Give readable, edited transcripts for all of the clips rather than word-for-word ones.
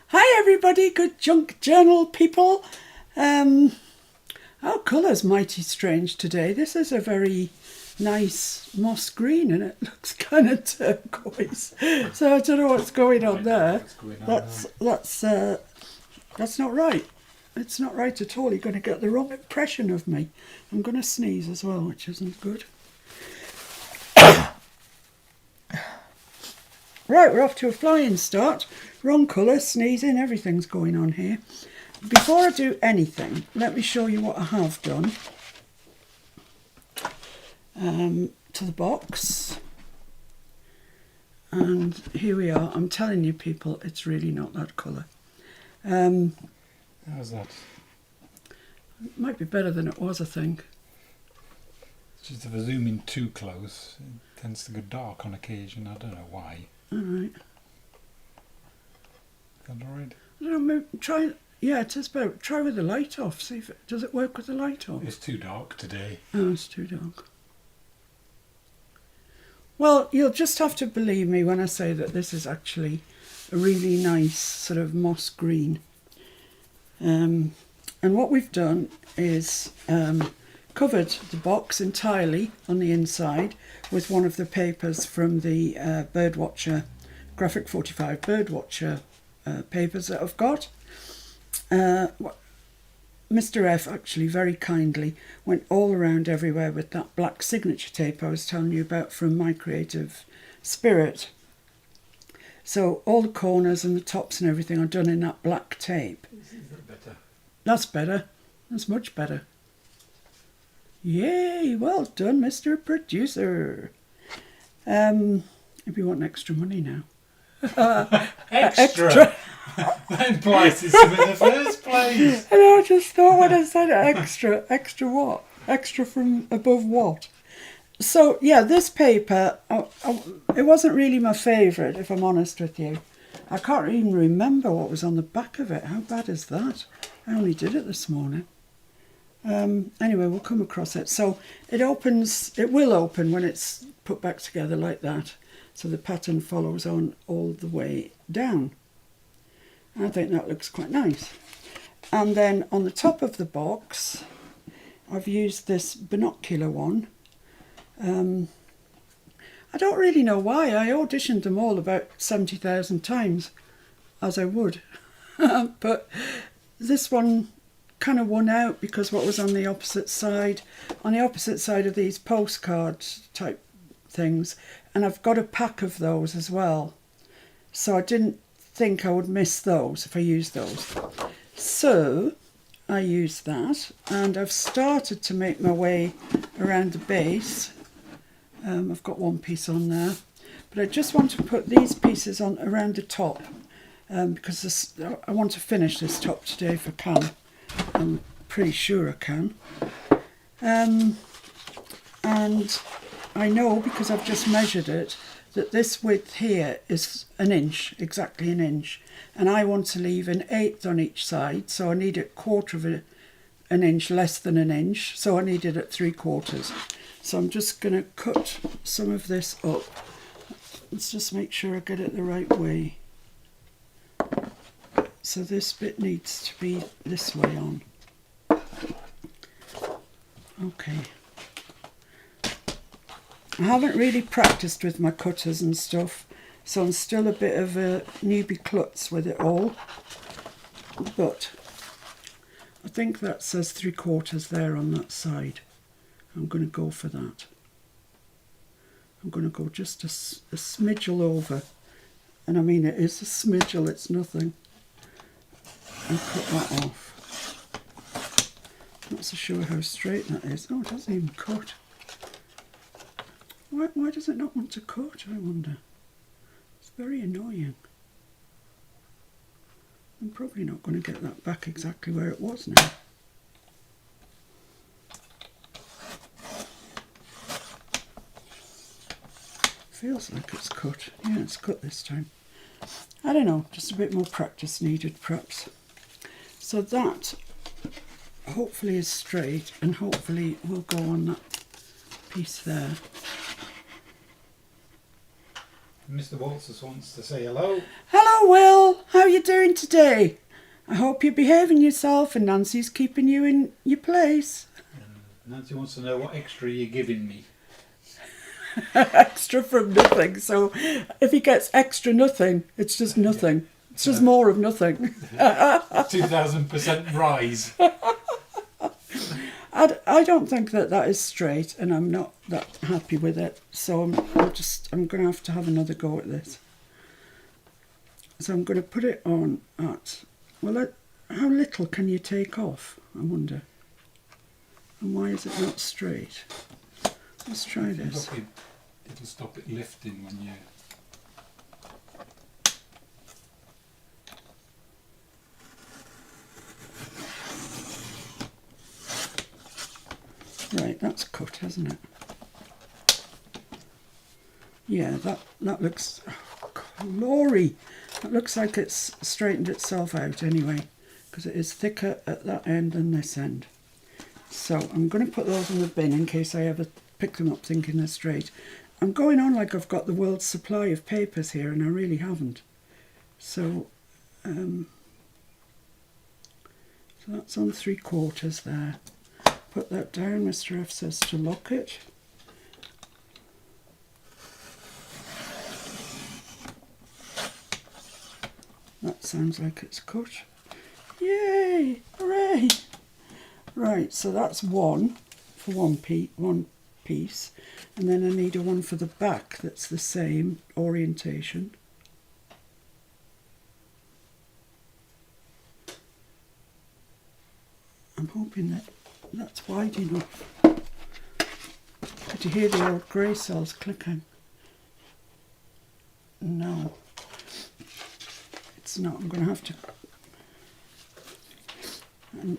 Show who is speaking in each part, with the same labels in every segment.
Speaker 1: Hi everybody, good junk journal people. Our colour's mighty strange today. This is a very nice moss green and it looks kind of turquoise. So I don't know what's going on there. That's not right. It's not right at all. You're going to get the wrong impression of me. I'm going to sneeze as well, which isn't good. Right, we're off to a flying start. Wrong colour, sneezing, everything's going on here. Before I do anything, let me show you what I have done to the box. And here we are. I'm telling you people, it's really not that colour.
Speaker 2: How's that?
Speaker 1: It might be better than it was, I think.
Speaker 2: It's just if I zoom in too close, it tends to go dark on occasion. I don't know why.
Speaker 1: Alright.
Speaker 2: Is that alright?
Speaker 1: I don't know, maybe try, yeah, it is better. Try with the light off, see if does it work with the light off?
Speaker 2: It's too dark today.
Speaker 1: Oh, it's too dark. Well, you'll just have to believe me when I say that this is actually a really nice sort of moss green. And what we've done is covered the box entirely on the inside with one of the papers from the Birdwatcher, Graphic 45 Birdwatcher papers that I've got. Mr. F actually very kindly went all around everywhere with that black signature tape I was telling you about from My Creative Spirit. So all the corners and the tops and everything are done in that black tape.
Speaker 2: Is that better? That's
Speaker 1: better. That's much better. Yay, well done, Mr. Producer. If you want extra money now.
Speaker 2: Extra? That implies it's in the first place.
Speaker 1: And I just thought when I said extra what? Extra from above what? So, yeah, this paper, it wasn't really my favourite, if I'm honest with you. I can't even remember what was on the back of it. How bad is that? I only did it this morning. Anyway, we'll come across it. So it will open when it's put back together like that. So the pattern follows on all the way down. I think that looks quite nice. And then on the top of the box, I've used this binocular one. I don't really know why. I auditioned them all about 70,000 times, as I would. But this one kind of won out because what was on the opposite side of these postcard type things, and I've got a pack of those as well, so I didn't think I would miss those if I used those. So I used that, and I've started to make my way around the base. I've got one piece on there, but I just want to put these pieces on around the top because I want to finish this top today if I can. I'm pretty sure I can. And I know, because I've just measured it, that this width here is an inch, exactly an inch. And I want to leave an eighth on each side, so I need a quarter of an inch less than an inch. So I need it at 3/4. So I'm just going to cut some of this up. Let's just make sure I get it the right way. So this bit needs to be this way on. Okay. I haven't really practiced with my cutters and stuff, so I'm still a bit of a newbie klutz with it all. But I think that says 3/4 there on that side. I'm going to go for that. I'm going to go just a smidgel over. And I mean, it is a smidgel, it's nothing. And cut that off. Not so sure how straight that is. Oh, it doesn't even cut. Why does it not want to cut, I wonder? It's very annoying. I'm probably not going to get that back exactly where it was now. Feels like it's cut. Yeah, it's cut this time. I don't know, just a bit more practice needed perhaps. So that hopefully is straight and hopefully will go on that piece there.
Speaker 2: Mr. Walters wants to say hello.
Speaker 1: Hello, Will. How are you doing today? I hope you're behaving yourself and Nancy's keeping you in your place.
Speaker 2: Nancy wants to know what extra you're giving me.
Speaker 1: Extra from nothing. So if he gets extra nothing, it's just nothing. It's just more of nothing.
Speaker 2: 2000% rise.
Speaker 1: I don't think that is straight, and I'm not that happy with it. So I'm going to have another go at this. So I'm going to put it on at, well, how little can you take off, I wonder? And why is it not straight? Let's try this.
Speaker 2: It'll stop it lifting when you...
Speaker 1: Right, that's cut, hasn't it? Yeah, that looks... Oh, glory! That looks like it's straightened itself out anyway, because it is thicker at that end than this end. So I'm going to put those in the bin in case I ever pick them up thinking they're straight. I'm going on like I've got the world's supply of papers here, and I really haven't. So, so that's on 3/4 there. Put that down. Mr. F says to lock it. That sounds like it's cut. Yay! Hooray! Right, so that's one for one piece, and then I need a one for the back that's the same orientation. I'm hoping that that's wide enough. Did you hear the old grey cells clicking? No, it's not. I'm going to have to.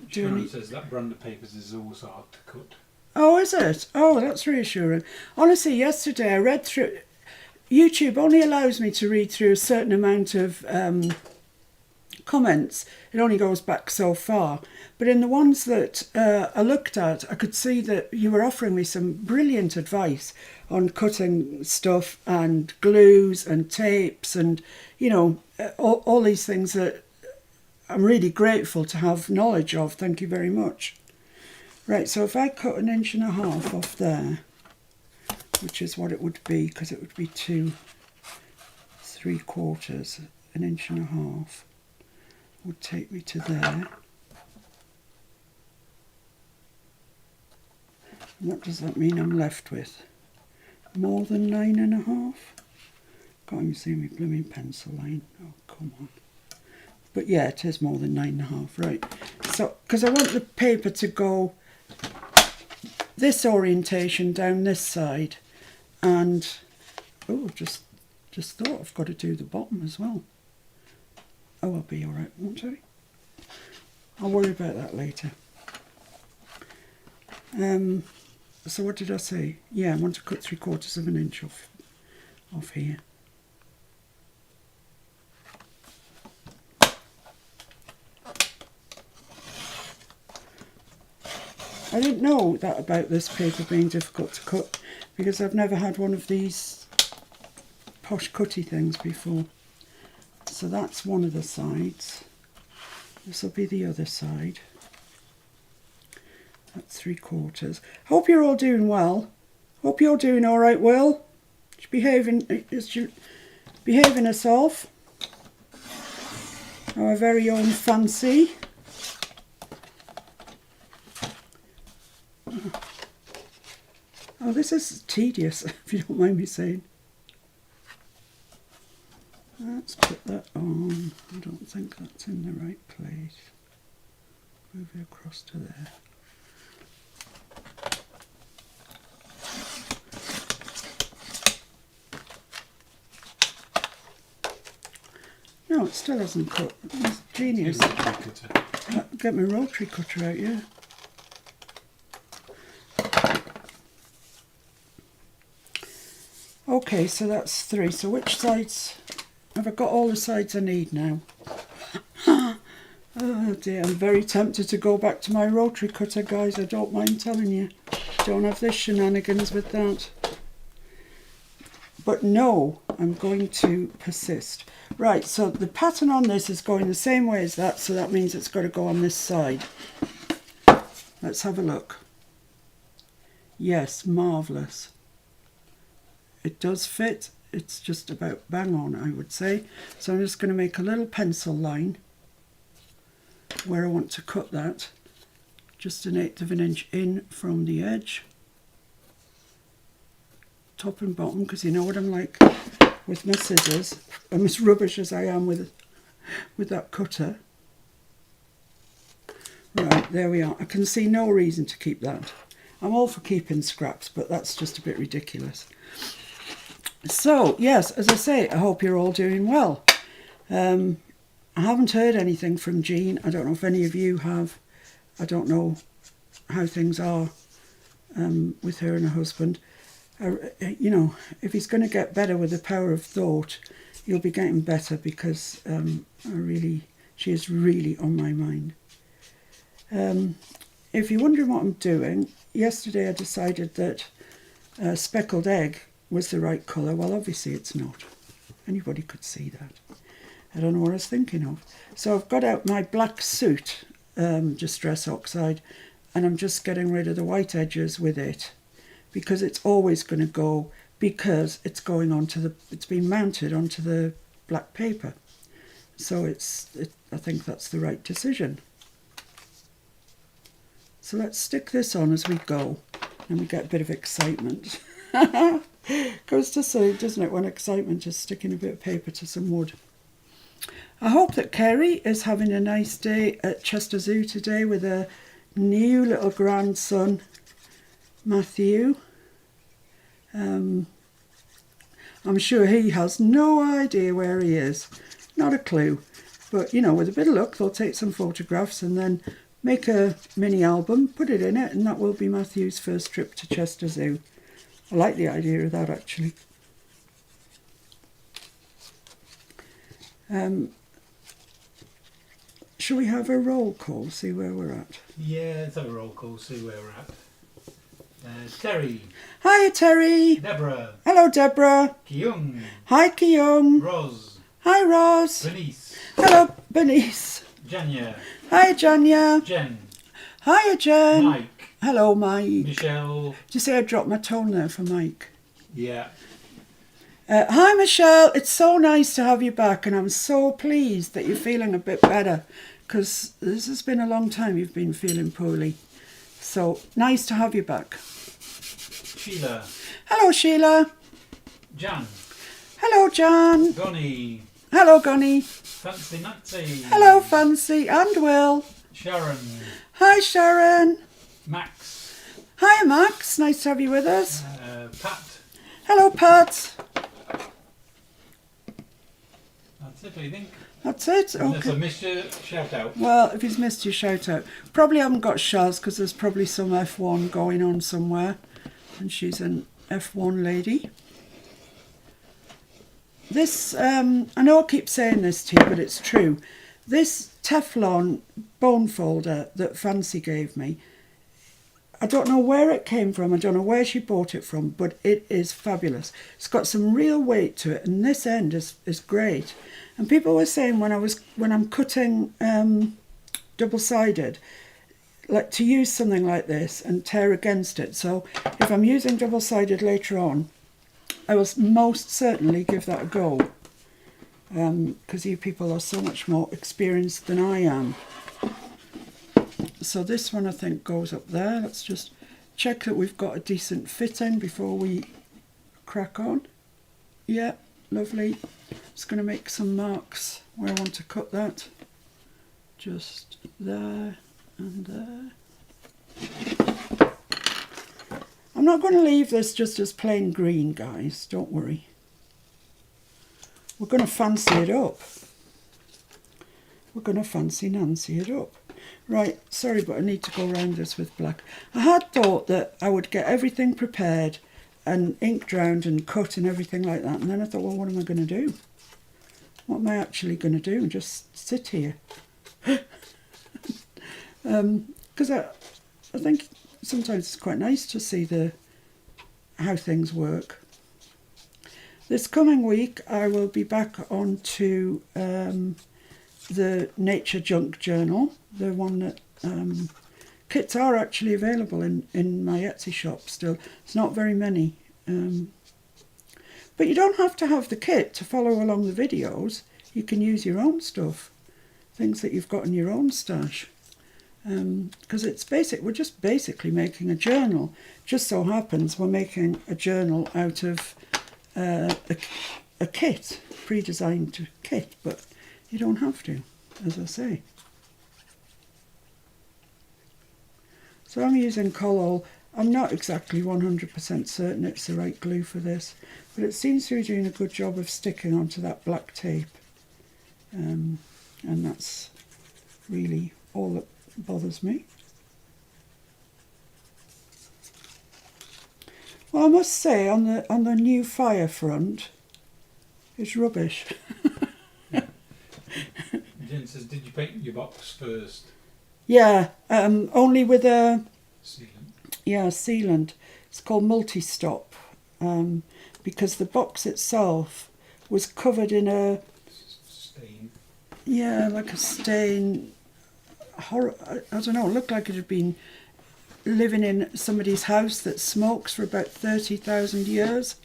Speaker 2: Sharon says that brand of papers is also hard to cut.
Speaker 1: Oh, is it? Oh, that's reassuring. Honestly, yesterday I read through. YouTube only allows me to read through a certain amount of comments. It only goes back so far. But in the ones that I looked at, I could see that you were offering me some brilliant advice on cutting stuff and glues and tapes and, you know, all these things that I'm really grateful to have knowledge of. Thank you very much. Right, so if I cut 1.5 inches off there, which is what it would be, because it would be 2 3/4, 1.5 inches would take me to there. And what does that mean I'm left with? More than 9.5? Can't even see me blooming pencil line. Oh, come on. But yeah, it is more than 9.5, right. So, because I want the paper to go this orientation down this side. And, oh, just thought I've got to do the bottom as well. Oh, I'll be all right, won't I? I'll worry about that later. So what did I say? Yeah, I want to cut 3/4 inch off here. I didn't know that about this paper being difficult to cut because I've never had one of these posh cutty things before. So that's one of the sides. This will be the other side. That's 3/4. Hope you're all doing well. Hope you're doing all right, Will. Is she behaving herself? Our very own Fancy. Oh, this is tedious, if you don't mind me saying. Let's put that on. I don't think that's in the right place. Move it across to there. No, it still hasn't cut. It's genius. Get my rotary cutter out, yeah. Okay, so that's 3. So which sides? Have I got all the sides I need now? Oh dear, I'm very tempted to go back to my rotary cutter, guys. I don't mind telling you. Don't have this shenanigans with that. But no, I'm going to persist. Right, so the pattern on this is going the same way as that, so that means it's got to go on this side. Let's have a look. Yes, marvellous. It does fit. It's just about bang on, I would say. So I'm just going to make a little pencil line where I want to cut that. Just 1/8 of an inch in from the edge. Top and bottom, because you know what I'm like with my scissors. I'm as rubbish as I am with that cutter. Right, there we are. I can see no reason to keep that. I'm all for keeping scraps, but that's just a bit ridiculous. So, yes, as I say, I hope you're all doing well. I haven't heard anything from Jean. I don't know if any of you have. I don't know how things are with her and her husband. You know, if he's going to get better with the power of thought, he'll be getting better, because she is really on my mind. If you're wondering what I'm doing, yesterday I decided that speckled egg was the right colour. Well, obviously it's not. Anybody could see that. I don't know what I was thinking of. So I've got out my black suit, Distress Oxide, and I'm just getting rid of the white edges with it, because it's always going to go, because it's going onto it's been mounted onto the black paper. So I think that's the right decision. So let's stick this on as we go, and we get a bit of excitement. Goes to say, doesn't it, when excitement is sticking a bit of paper to some wood. I hope that Kerry is having a nice day at Chester Zoo today with her new little grandson, Matthew. I'm sure he has no idea where he is. Not a clue. But, you know, with a bit of luck, they'll take some photographs and then make a mini album, put it in it, and that will be Matthew's first trip to Chester Zoo. I like the idea of that, actually. Shall we have a roll call, see where we're at?
Speaker 2: Yeah, let's have a roll call, see where we're at. Terry.
Speaker 1: Hiya, Terry.
Speaker 2: Deborah.
Speaker 1: Hello, Deborah.
Speaker 2: Kyung.
Speaker 1: Hi, Kyung.
Speaker 2: Ros.
Speaker 1: Hi, Ros.
Speaker 2: Bernice.
Speaker 1: Hello, Bernice.
Speaker 2: Janya.
Speaker 1: Hi, Janya.
Speaker 2: Jen.
Speaker 1: Hiya, Jen.
Speaker 2: Mike.
Speaker 1: Hello, Mike.
Speaker 2: Michelle.
Speaker 1: Did you say I dropped my tone there for Mike?
Speaker 2: Yeah.
Speaker 1: Hi, Michelle. It's so nice to have you back, and I'm so pleased that you're feeling a bit better, because this has been a long time you've been feeling poorly. So, nice to have you back.
Speaker 2: Sheila.
Speaker 1: Hello, Sheila.
Speaker 2: Jan.
Speaker 1: Hello, Jan.
Speaker 2: Gonnie.
Speaker 1: Hello, Gonnie.
Speaker 2: Fancy Nancy.
Speaker 1: Hello, Fancy and Will.
Speaker 2: Sharon.
Speaker 1: Hi, Sharon.
Speaker 2: Max.
Speaker 1: Hi, Max. Nice to have you with us.
Speaker 2: Pat.
Speaker 1: Hello, Pat.
Speaker 2: That's it, I think.
Speaker 1: That's it.
Speaker 2: Unless I
Speaker 1: Okay.
Speaker 2: missed your shout out.
Speaker 1: Well, if he's missed your shout out, probably haven't got Shaz, because there's probably some F1 going on somewhere, and she's an F1 lady. This, I know I keep saying this to you, but it's true. This Teflon bone folder that Fancy gave me, I don't know where it came from, I don't know where she bought it from, but it is fabulous. It's got some real weight to it, and this end is great. And people were saying when I'm cutting double-sided, like to use something like this and tear against it. So if I'm using double-sided later on, I will most certainly give that a go, because you people are so much more experienced than I am. So this one I think goes up there. Let's just check that we've got a decent fit in before we crack on. Yeah, lovely. Just going to make some marks where I want to cut that. Just there and there. I'm not going to leave this just as plain green, guys. Don't worry. We're going to fancy it up. We're going to fancy Nancy it up. Right, sorry, but I need to go around this with black. I had thought that I would get everything prepared and ink drowned and cut and everything like that. And then I thought, well, what am I going to do? What am I actually going to do? Just sit here? Because I think sometimes it's quite nice to see how things work. This coming week I will be back onto the Nature Junk Journal, the one that kits are actually available in my Etsy shop still. It's not very many. But you don't have to have the kit to follow along the videos. You can use your own stuff, things that you've got in your own stash. Because it's basic. We're just basically making a journal. Just so happens we're making a journal out of a kit, pre-designed kit, but you don't have to, as I say. So I'm using Collall. I'm not exactly 100% certain it's the right glue for this, but it seems to be doing a good job of sticking onto that black tape. And that's really all that bothers me. Well, I must say, on the new Fire front, it's rubbish.
Speaker 2: Jen says, did you paint your box first?
Speaker 1: Yeah, only with a
Speaker 2: Sealant.
Speaker 1: sealant. It's called multi-stop, because the box itself was covered in a
Speaker 2: Stain.
Speaker 1: Yeah, like a stain. I don't know. It looked like it had been living in somebody's house that smokes for about 30,000 years.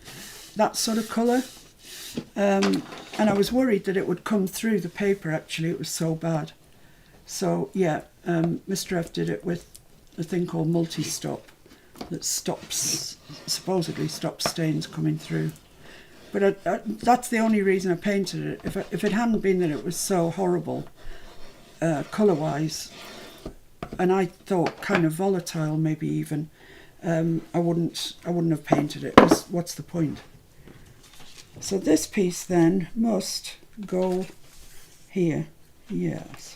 Speaker 1: That sort of colour. And I was worried that it would come through the paper. Actually, it was so bad. So yeah, Mr. F did it with a thing called multi-stop that supposedly stops stains coming through. But that's the only reason I painted it. If it hadn't been that it was so horrible, colour-wise, and I thought kind of volatile, maybe even, I wouldn't have painted it. 'Cause what's the point? So this piece then must go here. Yes.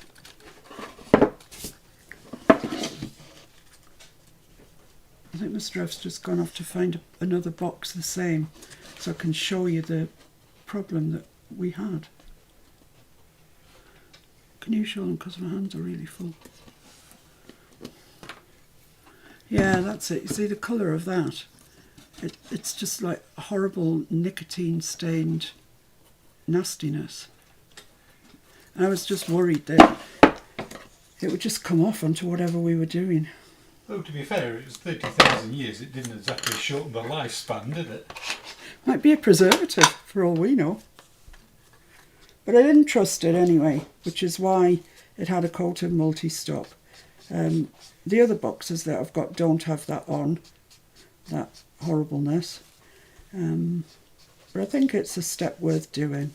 Speaker 1: I think Mr. F's just gone off to find another box the same, so I can show you the problem that we had. Can you show them, because my hands are really full? Yeah, that's it. You see the colour of that? It's just like horrible nicotine stained nastiness. And I was just worried that it would just come off onto whatever we were doing.
Speaker 2: Though to be fair, it was 30,000 years. It didn't exactly shorten the lifespan, did it?
Speaker 1: Might be a preservative for all we know. But I didn't trust it anyway, which is why it had a coat of multi-stop. The other boxes that I've got don't have that on, that horribleness. But I think it's a step worth doing.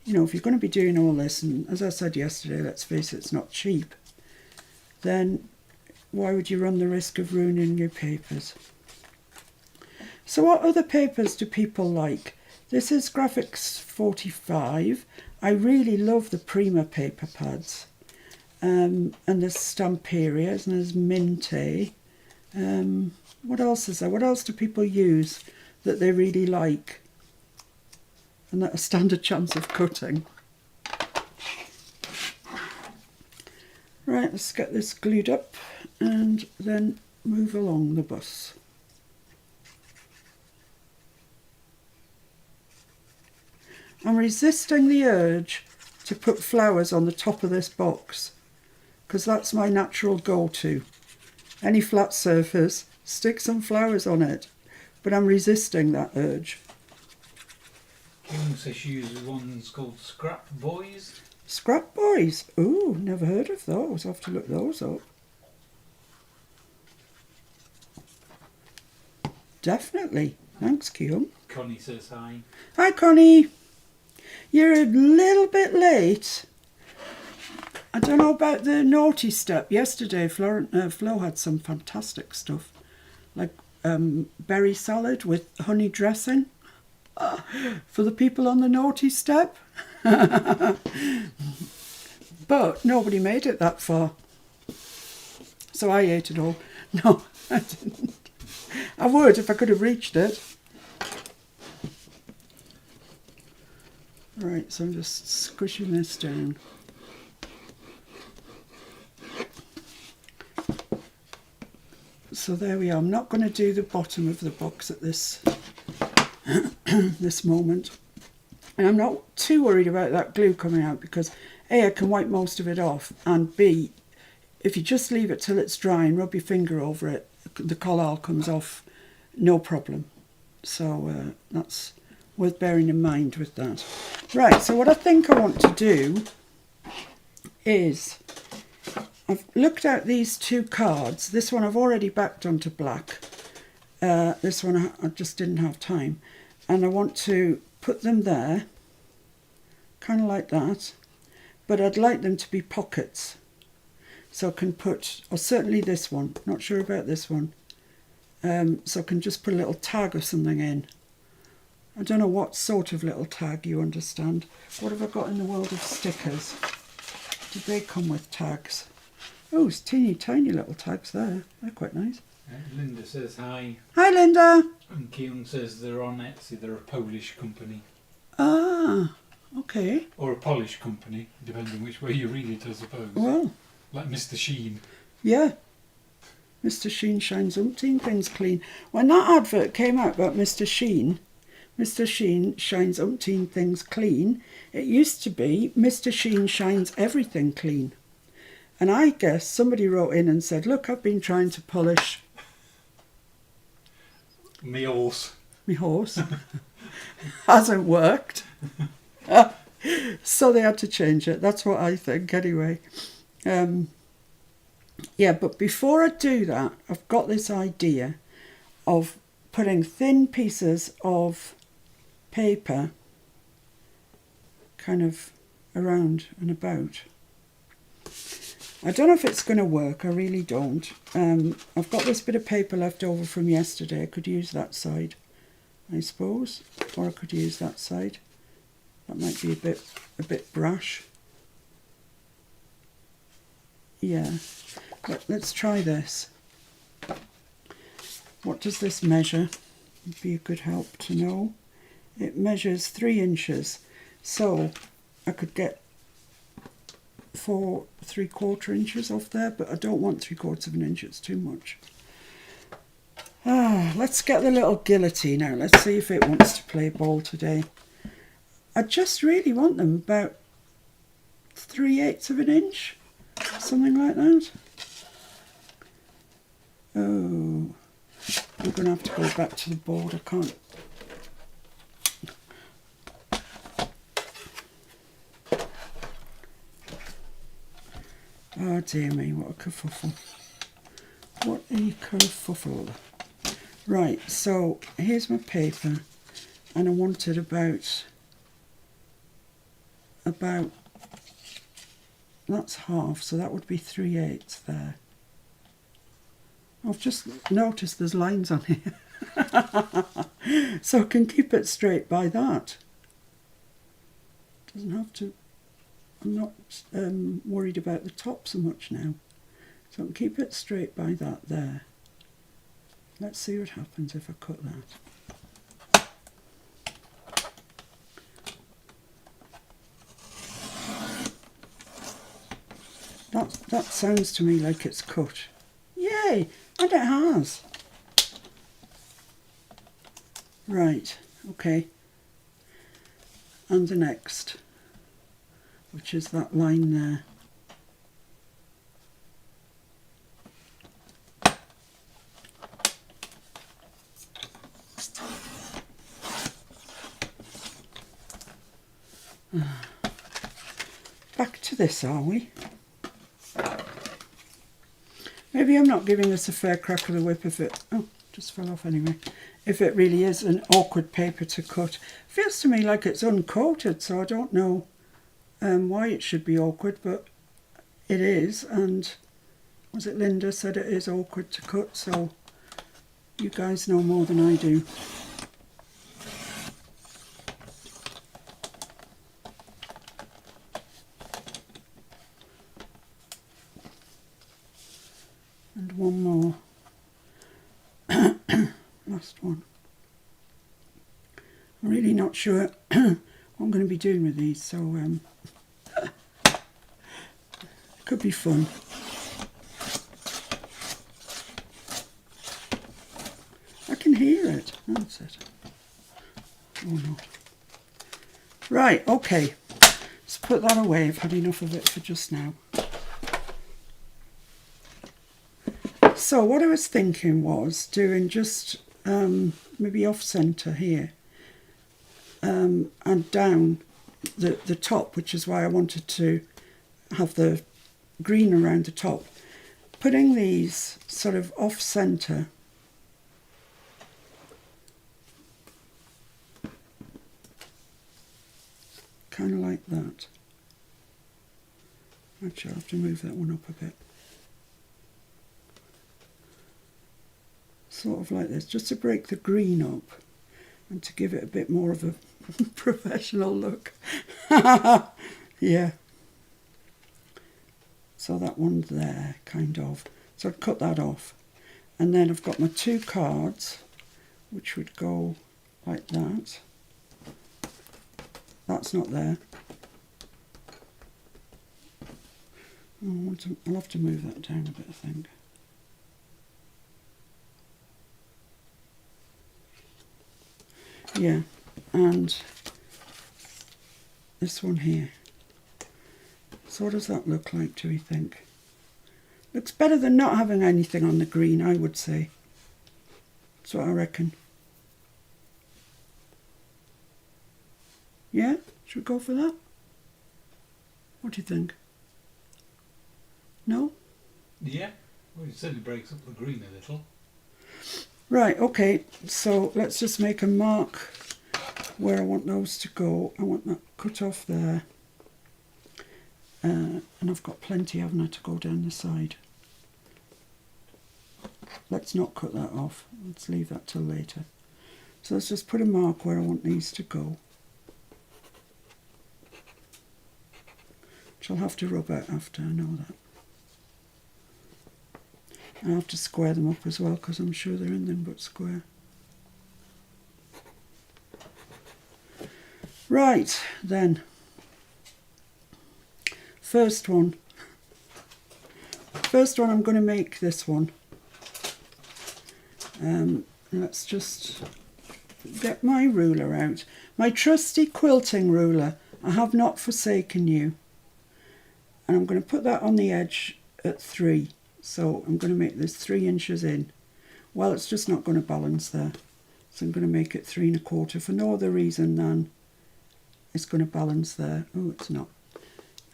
Speaker 1: You know, if you're going to be doing all this, and as I said yesterday, let's face it, it's not cheap, then why would you run the risk of ruining your papers? So what other papers do people like? This is Graphics 45. I really love the Prima paper pads. And there's Stamperias and there's Minte. What else is there? What else do people use that they really like and that stand a chance of cutting? Right, let's get this glued up and then move along the bus. I'm resisting the urge to put flowers on the top of this box because that's my natural go-to. Any flat surface, stick some flowers on it, but I'm resisting that urge.
Speaker 2: Young says she uses ones called Scrap Boys.
Speaker 1: Scrap Boys? Ooh, never heard of those. I'll have to look those up. Definitely. Thanks, Kim.
Speaker 2: Connie says hi.
Speaker 1: Hi, Connie. You're a little bit late. I don't know about the naughty step. Yesterday, Flo had some fantastic stuff, like berry salad with honey dressing for the people on the naughty step. But nobody made it that far. So I ate it all. No, I didn't. I would if I could have reached it. Right, so I'm just squishing this down. So there we are. I'm not going to do the bottom of the box at this this moment. And I'm not too worried about that glue coming out because A, I can wipe most of it off, and B, if you just leave it till it's dry and rub your finger over it, the collal comes off no problem. So that's worth bearing in mind with that. Right, so what I think I want to do is, I've looked at these two cards. This one I've already backed onto black. This one I just didn't have time. And I want to put them there, kind of like that. But I'd like them to be pockets. So I can put, or certainly this one, not sure about this one. So I can just put a little tag or something in. I don't know what sort of little tag, you understand. What have I got in the world of stickers? Did they come with tags? Oh, it's teeny tiny little tags there. They're quite nice.
Speaker 2: Linda says hi.
Speaker 1: Hi, Linda.
Speaker 2: And Keon says they're on Etsy. They're a Polish company.
Speaker 1: Ah, okay.
Speaker 2: Or a Polish company, depending which way you read it, I suppose.
Speaker 1: Well,
Speaker 2: like Mr. Sheen.
Speaker 1: Yeah. Mr. Sheen shines umpteen things clean. When that advert came out about Mr. Sheen shines umpteen things clean, it used to be Mr. Sheen shines everything clean. And I guess somebody wrote in and said, look, I've been trying to polish
Speaker 2: me horse.
Speaker 1: Hasn't worked. So they had to change it. That's what I think anyway. Yeah, but before I do that, I've got this idea of putting thin pieces of paper kind of around and about. I don't know if it's going to work, I really don't. I've got this bit of paper left over from yesterday. I could use that side, I suppose, or I could use that side. That might be a bit brash. Yeah, let's try this. What does this measure? Would be a good help to know. It measures 3 inches, so I could get 4 3/4 inches off there, but I don't want 3/4 of an inch, it's too much. Let's get the little guillotine out. Let's see if it wants to play ball today. I just really want them about 3/8 of an inch, something like that. Oh, I'm going to have to go back to the board. I can't. Oh dear me, what a kerfuffle. What a kerfuffle. Right, so here's my paper, and I wanted about, that's half, so that would be 3/8 there. I've just noticed there's lines on here. So I can keep it straight by that. Doesn't have to, I'm not worried about the top so much now. So I can keep it straight by that there. Let's see what happens if I cut that. That sounds to me like it's cut. Yay! And it has. Right, okay. And the next, which is that line there. Back to this, are we? Maybe I'm not giving this a fair crack of the whip if it... Oh, just fell off anyway. If it really is an awkward paper to cut. Feels to me like it's uncoated, so I don't know why it should be awkward, but it is. And was it Linda said it is awkward to cut, so you guys know more than I do. And one more. Last one. I'm really not sure what I'm going to be doing with these, so it could be fun. I can hear it. That's it. Oh no. Right, okay. Let's put that away. I've had enough of it for just now. So what I was thinking was doing just maybe off centre here and down the top, which is why I wanted to have the green around the top. Putting these sort of off centre, kind of like that. Actually, I'll have to move that one up a bit. Sort of like this, just to break the green up and to give it a bit more of a professional look. Yeah. So that one's there, kind of. So I'd cut that off. And then I've got my 2 cards, which would go like that. That's not there. I'll have to move that down a bit, I think. Yeah, and this one here. So what does that look like, do we think? Looks better than not having anything on the green, I would say. That's what I reckon. Yeah? Should we go for that? What do you think? No?
Speaker 2: Yeah, well, it certainly breaks up the green a little.
Speaker 1: Right, okay, so let's just make a mark where I want those to go. I want that cut off there. And I've got plenty, haven't I, to go down the side. Let's not cut that off. Let's leave that till later. So let's just put a mark where I want these to go. Which I'll have to rub out after, I know that. I have to square them up as well, because I'm sure they're anything but square. Right, then. First one. First one, I'm going to make this one. Let's just get my ruler out. My trusty quilting ruler. I have not forsaken you. And I'm going to put that on the edge at 3. So I'm going to make this 3 inches in. Well, it's just not going to balance there. So I'm going to make it 3 1/4 for no other reason than it's going to balance there. Oh, it's not.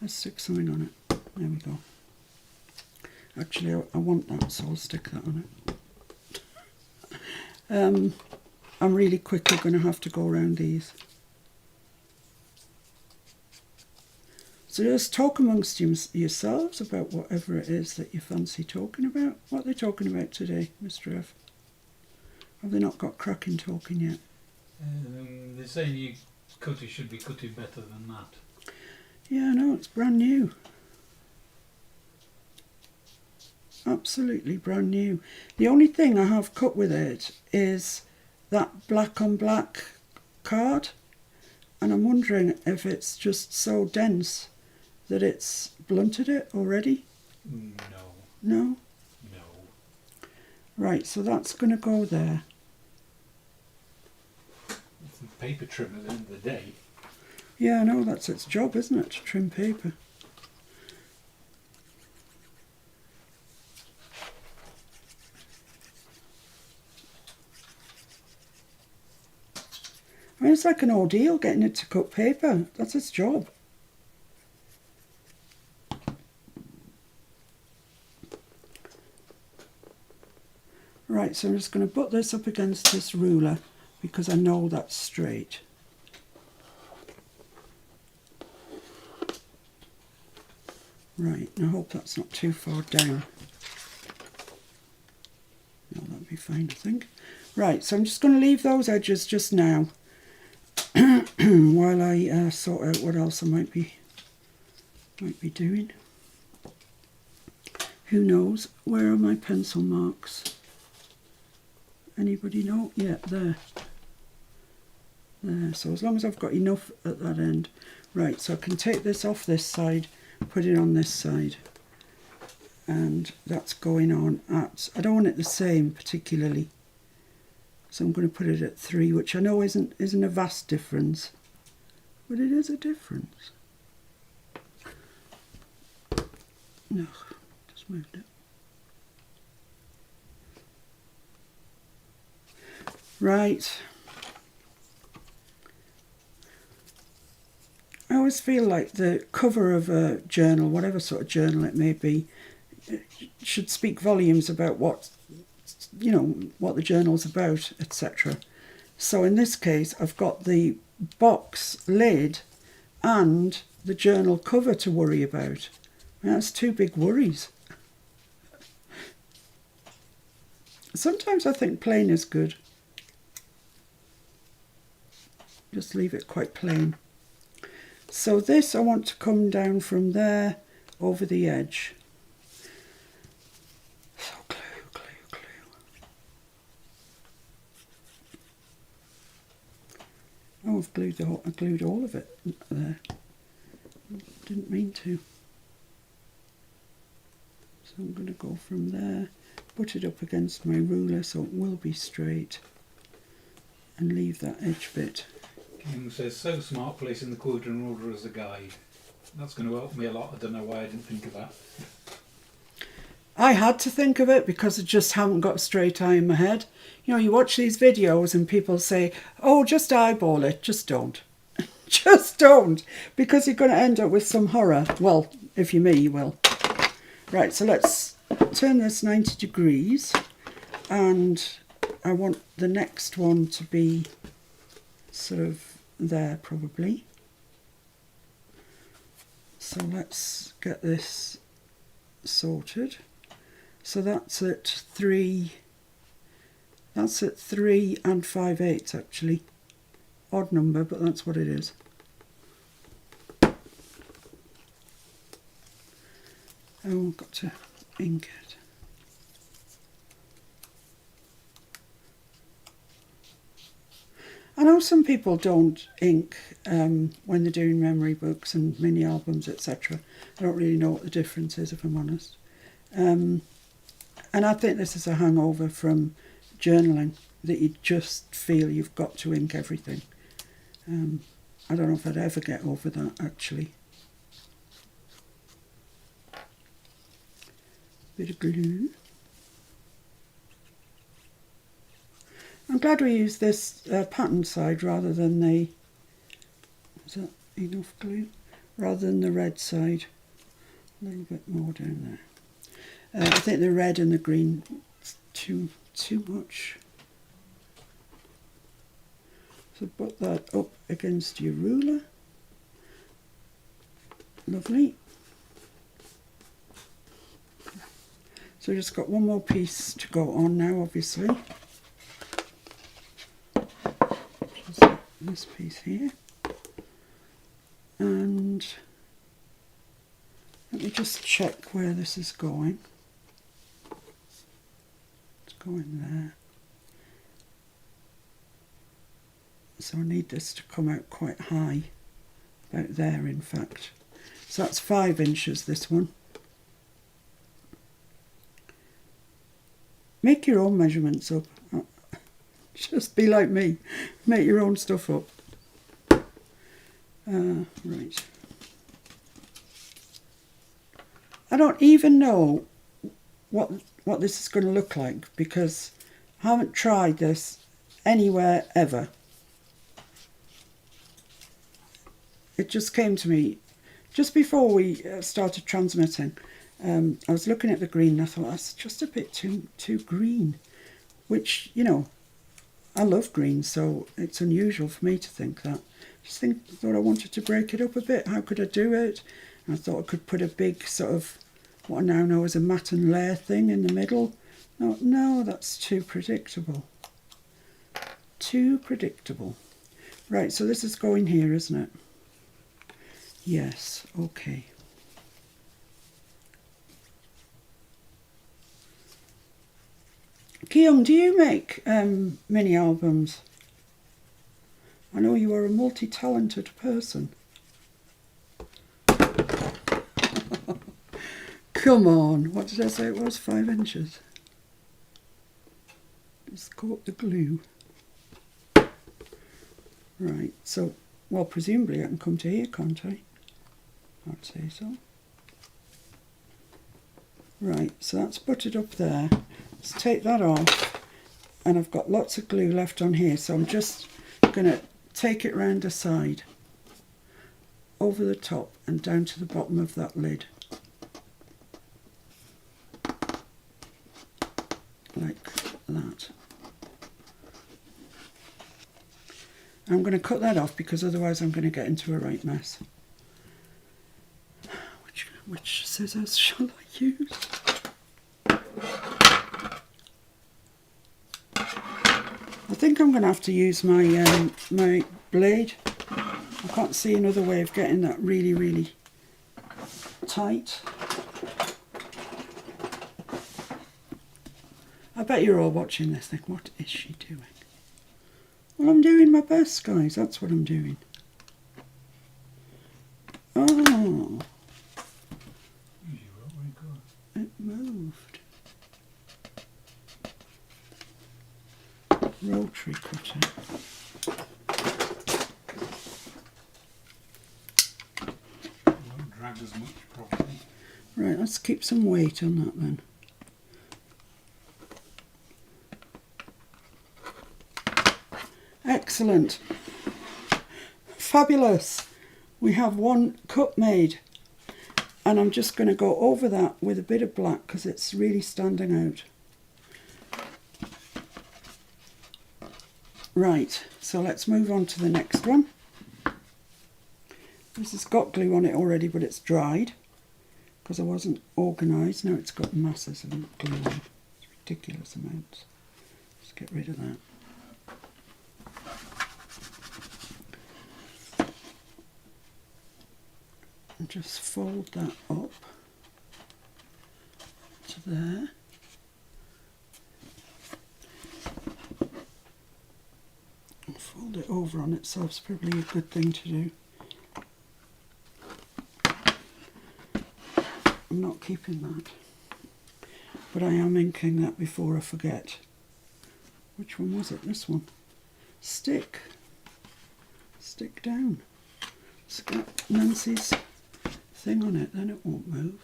Speaker 1: Let's stick something on it. There we go. Actually, I want that, so I'll stick that on it. I'm really quickly going to have to go around these. So just talk amongst yourselves about whatever it is that you fancy talking about. What are they talking about today, Mr. F? Have they not got cracking talking yet?
Speaker 2: They're saying you should be cutting better than that.
Speaker 1: Yeah, I know, it's brand new. Absolutely brand new. The only thing I have cut with it is that black on black card. And I'm wondering if it's just so dense that it's blunted it already?
Speaker 2: No.
Speaker 1: No?
Speaker 2: No.
Speaker 1: Right, so that's going to go there.
Speaker 2: It's the paper trim at the end of the day.
Speaker 1: Yeah, I know, that's its job, isn't it, to trim paper? I mean, it's like an ordeal getting it to cut paper. That's its job. Right, so I'm just going to put this up against this ruler because I know that's straight. Right, and I hope that's not too far down. No, that'll be fine, I think. Right, so I'm just going to leave those edges just now while I sort out what else I might be doing. Who knows? Where are my pencil marks? Anybody know? Yeah, there. There. So as long as I've got enough at that end. Right, so I can take this off this side, put it on this side. And that's going on at... I don't want it the same particularly. So I'm going to put it at 3, which I know isn't a vast difference, but it is a difference. No, just moved it. Right. I always feel like the cover of a journal, whatever sort of journal it may be, should speak volumes about what the journal's about, etc. So in this case, I've got the box lid and the journal cover to worry about. That's 2 big worries. Sometimes I think plain is good. Just leave it quite plain. So this I want to come down from there over the edge. So glue. Oh, I've glued all of it there. Didn't mean to. So I'm going to go from there, put it up against my ruler so it will be straight, and leave that edge bit.
Speaker 2: Kim says, so smart placing the quadrant ruler as a guide. That's going to help me a lot. I don't know why I didn't think of that.
Speaker 1: I had to think of it because I just haven't got a straight eye in my head. You know, you watch these videos and people say, oh, just eyeball it. Just don't. Just don't. Because you're going to end up with some horror. Well, if you're me, you will. Right, so let's turn this 90 degrees. And I want the next one to be sort of there probably. So let's get this sorted. So that's at 3. That's at 3 and 5/8 actually. Odd number, but that's what it is. Oh, I've got to ink it. I know some people don't ink when they're doing memory books and mini albums, etc. I don't really know what the difference is, if I'm honest. And I think this is a hangover from journaling, that you just feel you've got to ink everything. I don't know if I'd ever get over that, actually. Bit of glue. I'm glad we used this pattern side rather than the, is that enough glue? Rather than the red side. A little bit more down there. I think the red and the green is too much. So put that up against your ruler. Lovely. So we've just got one more piece to go on now, obviously. This piece here, and let me just check where this is going. It's going there. So I need this to come out quite high, about there in fact. So that's 5 inches, this one. Make your own measurements up. Just be like me, make your own stuff up. Right. I don't even know what this is going to look like because I haven't tried this anywhere ever. It just came to me just before we started transmitting. I was looking at the green and I thought that's just a bit too green, which, you know, I love green, so it's unusual for me to think that. Thought I wanted to break it up a bit. How could I do it? And I thought I could put a big sort of, what I now know as a matte and layer thing in the middle. No, that's too predictable. Too predictable. Right, so this is going here, isn't it? Yes, okay. Kyung, do you make mini albums? I know you are a multi-talented person. Come on, what did I say it was? 5 inches. Just caught the glue. Right, so, well, presumably I can come to here, can't I? I'd say so. Right, so that's buttered up there. Let's take that off. And I've got lots of glue left on here, so I'm just going to take it round the side, over the top and down to the bottom of that lid. Like that. I'm going to cut that off because otherwise I'm going to get into a right mess. Which scissors shall I use? I think I'm going to have to use my my blade. I can't see another way of getting that really, really tight. I bet you're all watching this thinking, what is she doing? Well, I'm doing my best, guys. That's what I'm doing. Oh. It moved. Rotary cutter.
Speaker 2: Won't drag as much, probably.
Speaker 1: Right, let's keep some weight on that then. Excellent. Fabulous. We have one cut made. And I'm just going to go over that with a bit of black because it's really standing out. Right, so let's move on to the next one. This has got glue on it already, but it's dried because I wasn't organised. Now it's got masses of glue on it. It's ridiculous amounts. Let's get rid of that. And just fold that up to there. And fold it over on itself is probably a good thing to do. I'm not keeping that, but I am inking that before I forget. Which one was it? This one. Stick. Stick down. It's got Nancy's thing on it, then it won't move.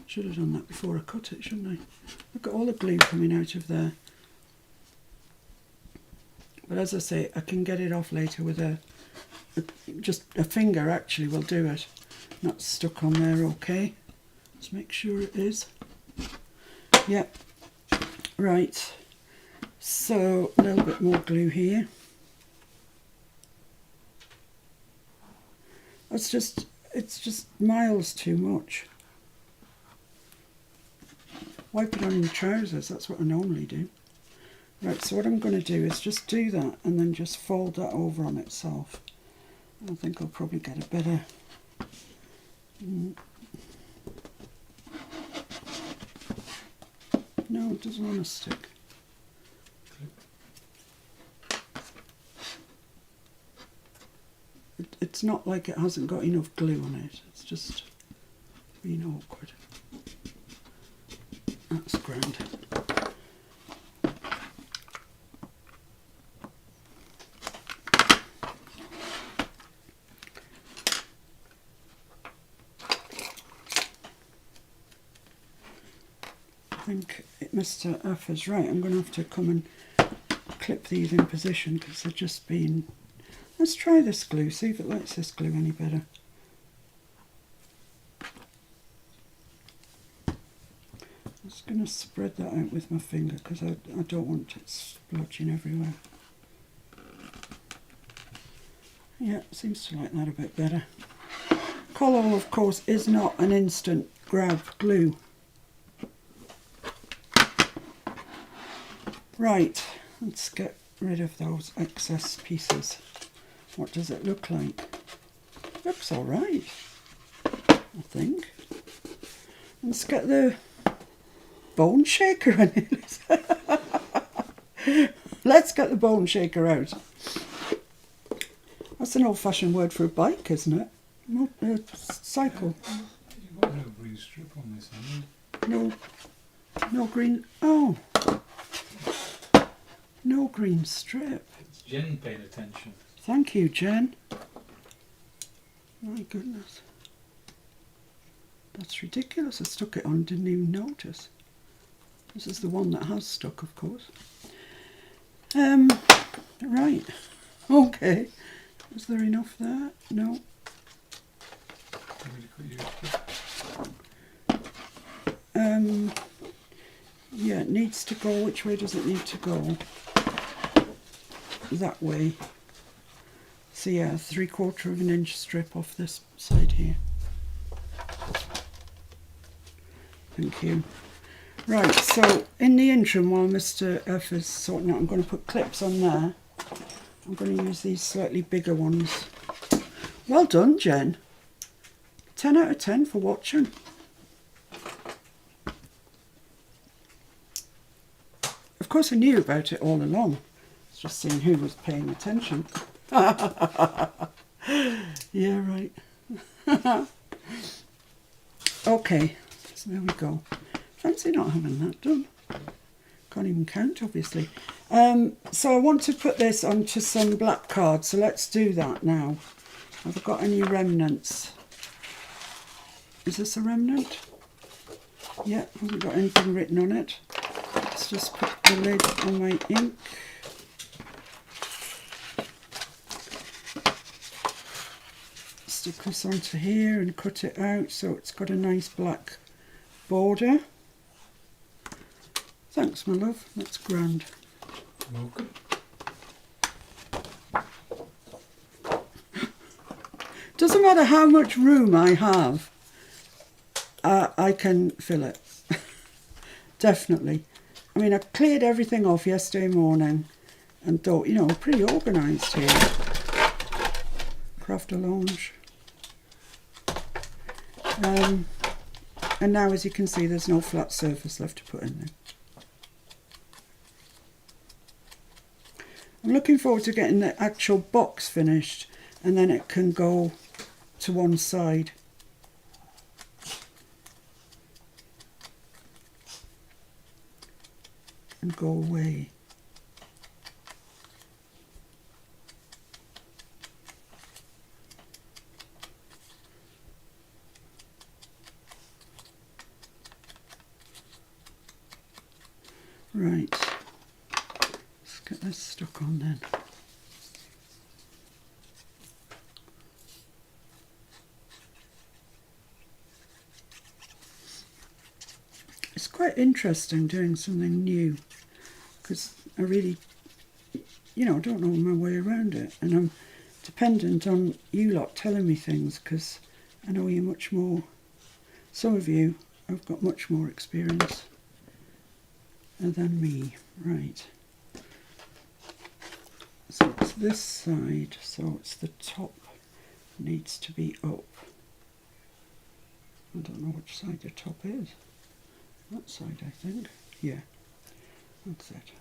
Speaker 1: Should have done that before I cut it, shouldn't I? Look at all the glue coming out of there. But as I say, I can get it off later with just a finger actually will do it. Not stuck on there, okay. Let's make sure it is. Yep. Right. So a little bit more glue here. It's just miles too much. Wipe it on your trousers, that's what I normally do. Right, so what I'm going to do is just do that and then just fold that over on itself. I think I'll probably get a better... No, it doesn't want to stick. It's not like it hasn't got enough glue on it, it's just being awkward. That's grand. I think Mr. F is right. I'm going to have to come and clip these in position because they're just being... Let's try this glue, see if it likes this glue any better. I'm just going to spread that out with my finger because I don't want it splodging everywhere. Yeah, seems to like that a bit better. Collall, of course, is not an instant grab glue. Right, let's get rid of those excess pieces. What does it look like? Looks all right, I think. Let's get the bone shaker in it. Let's get the bone shaker out. That's an old-fashioned word for a bike, isn't it? Not a cycle.
Speaker 2: You've got no green strip on this, haven't you?
Speaker 1: No green. Oh. No green strip.
Speaker 2: It's Jen paying attention.
Speaker 1: Thank you, Jen. My goodness. That's ridiculous. I stuck it on, didn't even notice. This is the one that has stuck, of course. Right. Okay. Is there enough there? No. Yeah, it needs to go. Which way does it need to go? That way. So yeah, 3/4 of an inch strip off this side here. Thank you. Right, so in the interim, while Mr. F is sorting out, I'm going to put clips on there. I'm going to use these slightly bigger ones. Well done, Jen. 10 out of 10 for watching. Of course, I knew about it all along. It's just seeing who was paying attention. Yeah, right. Okay, so there we go. Fancy not having that done. Can't even count, obviously. So I want to put this onto some black cards, so let's do that now. Have I got any remnants? Is this a remnant? Yeah, haven't got anything written on it. Let's just put the lid on my ink. Stick this onto here and cut it out so it's got a nice black border. Thanks, my love. That's grand.
Speaker 2: Welcome.
Speaker 1: Doesn't matter how much room I have, I can fill it. Definitely. I mean, I cleared everything off yesterday morning and thought, you know, pretty organised here. Craft a lounge. And now, as you can see, there's no flat surface left to put in there. I'm looking forward to getting the actual box finished, and then it can go to one side. And go away. Right, let's get this stuck on then. It's quite interesting doing something new, because I really, you know, don't know my way around it, and I'm dependent on you lot telling me things, because I know you're much more, some of you have got much more experience than me. Right, so it's this side, so it's the top needs to be up. I don't know which side the top is. That side, I think. Yeah, that's it.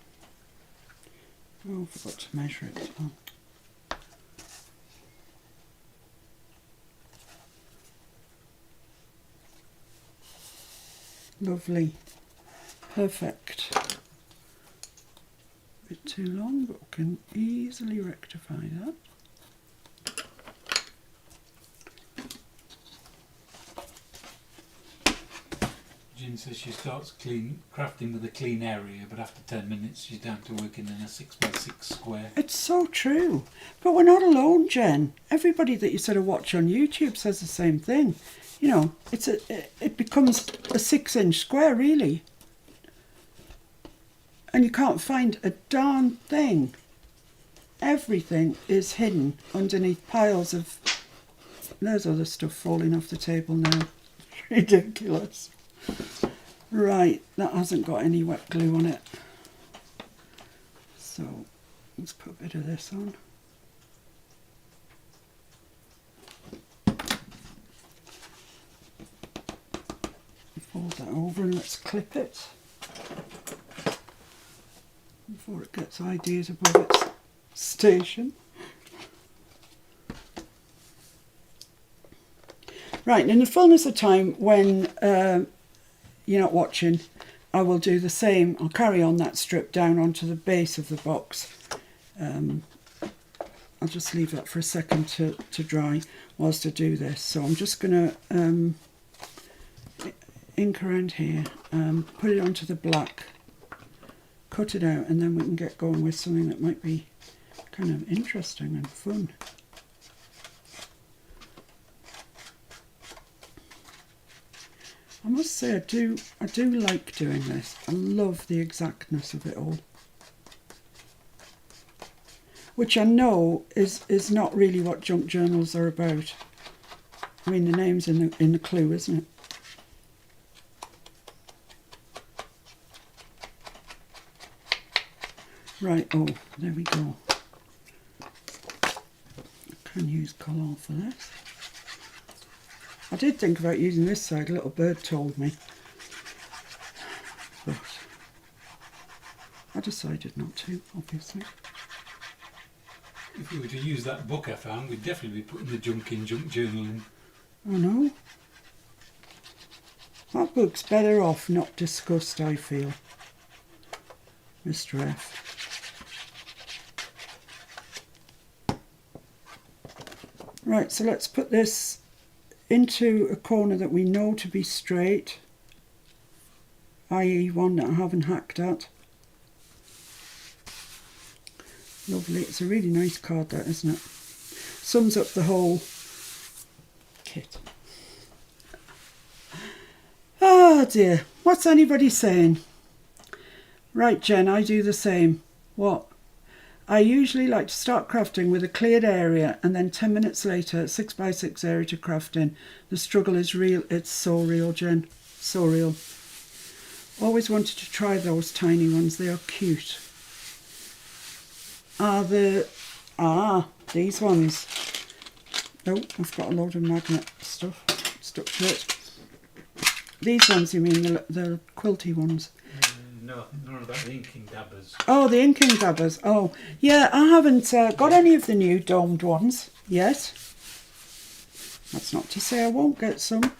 Speaker 1: Oh, I forgot to measure it as well. Lovely. Perfect. A bit too long, but we can easily rectify that.
Speaker 2: Jean says she starts crafting with a clean area, but after 10 minutes she's down to working in a 6x6 square.
Speaker 1: It's so true. But we're not alone, Jen. Everybody that you sort of watch on YouTube says the same thing. You know, it becomes a 6-inch square, really. And you can't find a darn thing. Everything is hidden underneath piles of... There's other stuff falling off the table now. Ridiculous. Right, that hasn't got any wet glue on it. So, let's put a bit of this on. Fold that over and let's clip it before it gets ideas above its station. Right, in the fullness of time, when you're not watching, I will do the same. I'll carry on that strip down onto the base of the box. I'll just leave that for a second to dry whilst I do this. So I'm just going to ink around here, put it onto the black, cut it out, and then we can get going with something that might be kind of interesting and fun. I must say I do like doing this. I love the exactness of it all, which I know is not really what junk journals are about. I mean, the name's in the clue, isn't it? Right, oh, there we go. I can use colour for this. I did think about using this side, a little bird told me, but I decided not to, obviously.
Speaker 2: If we were to use that book I found, we'd definitely be putting the junk in junk journaling.
Speaker 1: I know. That book's better off not discussed, I feel. Mr. F. Right, so let's put this into a corner that we know to be straight, i.e. one that I haven't hacked at. Lovely, it's a really nice card, that, isn't it? Sums up the whole kit. Oh dear, what's anybody saying? Right, Jen, I do the same. What? I usually like to start crafting with a cleared area and then 10 minutes later, 6x6 area to craft in. The struggle is real. It's so real, Jen. So real. Always wanted to try those tiny ones. They are cute. These ones. Oh, I've got a load of magnet stuff stuck to it. These ones, you mean the quilty ones?
Speaker 2: No, none of that, the inking dabbers.
Speaker 1: Oh, the inking dabbers. Oh, yeah, I haven't got any of the new domed ones yet. That's not to say I won't get some,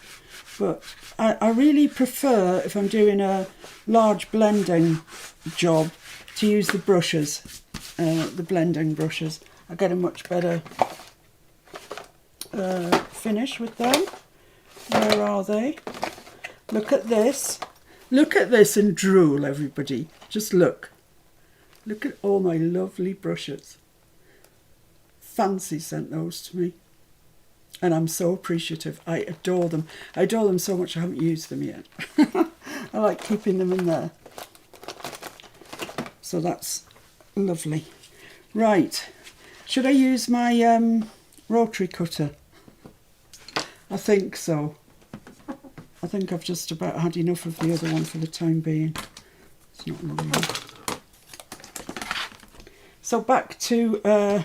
Speaker 1: but I really prefer, if I'm doing a large blending job, to use the brushes, the blending brushes. I get a much better finish with them. Where are they? Look at this. Look at this and drool, everybody. Just look. Look at all my lovely brushes. Fancy sent those to me. And I'm so appreciative. I adore them. I adore them so much I haven't used them yet. I like keeping them in there. So that's lovely. Right. Should I use my rotary cutter? I think so. I think I've just about had enough of the other one for the time being. It's not long enough. So back to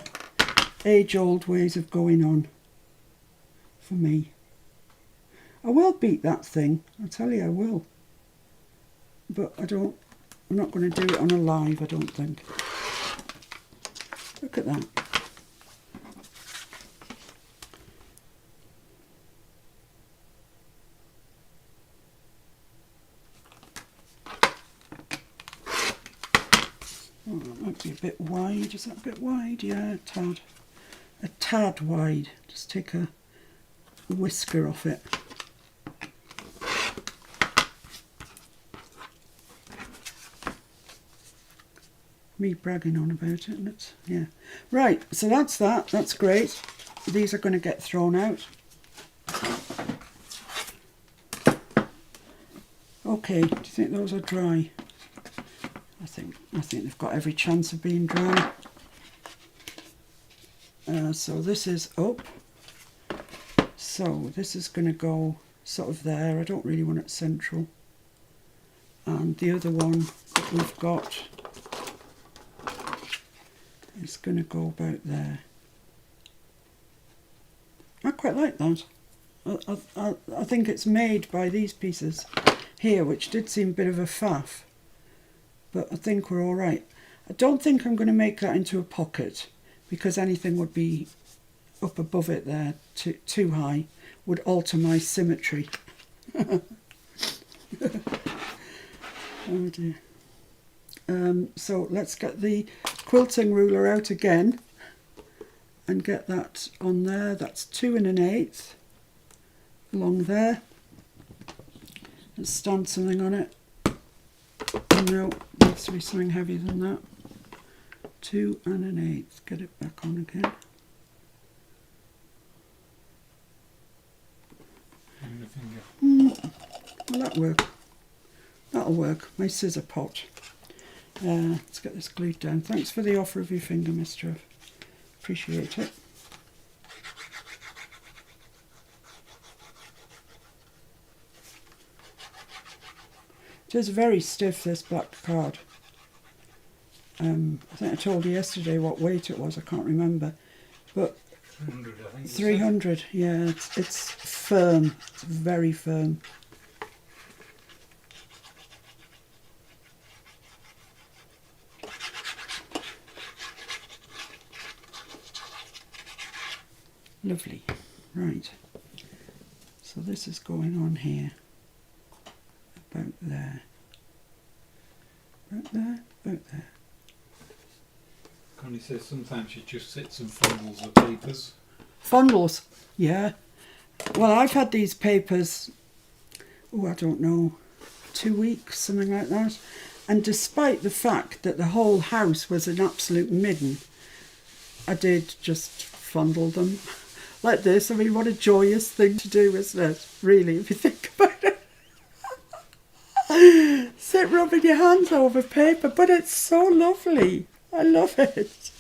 Speaker 1: age-old ways of going on for me. I will beat that thing, I tell you I will. But I'm not going to do it on a live, I don't think. Look at that. Oh, that might be a bit wide. Is that a bit wide? Yeah, a tad wide. Just take a whisker off it. Me bragging on about it, and it's, yeah. Right, so that's that. That's great. These are going to get thrown out. Okay, do you think those are dry? I think they've got every chance of being dry. So this is up. So this is going to go sort of there. I don't really want it central. And the other one that we've got is going to go about there. I quite like that. I think it's made by these pieces here, which did seem a bit of a faff. But I think we're all right. I don't think I'm going to make that into a pocket, because anything would be up above it there, too high, would alter my symmetry. Oh dear. So let's get the quilting ruler out again and get that on there. That's 2 1/8 along there. Let's stand something on it. No, needs to be something heavier than that. 2 1/8. Get it back on again.
Speaker 2: And the finger.
Speaker 1: Will that work? That'll work. My scissor pot. Let's get this glued down. Thanks for the offer of your finger, Miss Trev. Appreciate it. It is very stiff, this black card. I think I told you yesterday what weight it was. I can't remember. But
Speaker 2: 300, I think.
Speaker 1: 300, yeah. It's firm. It's very firm. Lovely. Right. So this is going on here. About there. About there. About there.
Speaker 2: Connie says sometimes she just sits and fumbles the papers.
Speaker 1: Fondles. Yeah. Well, I've had these papers, oh, I don't know, 2 weeks, something like that. And despite the fact that the whole house was an absolute midden, I did just fondle them. Like this. I mean, what a joyous thing to do, isn't it? Really, if you think about it. Sit rubbing your hands over paper, but it's so lovely. I love it.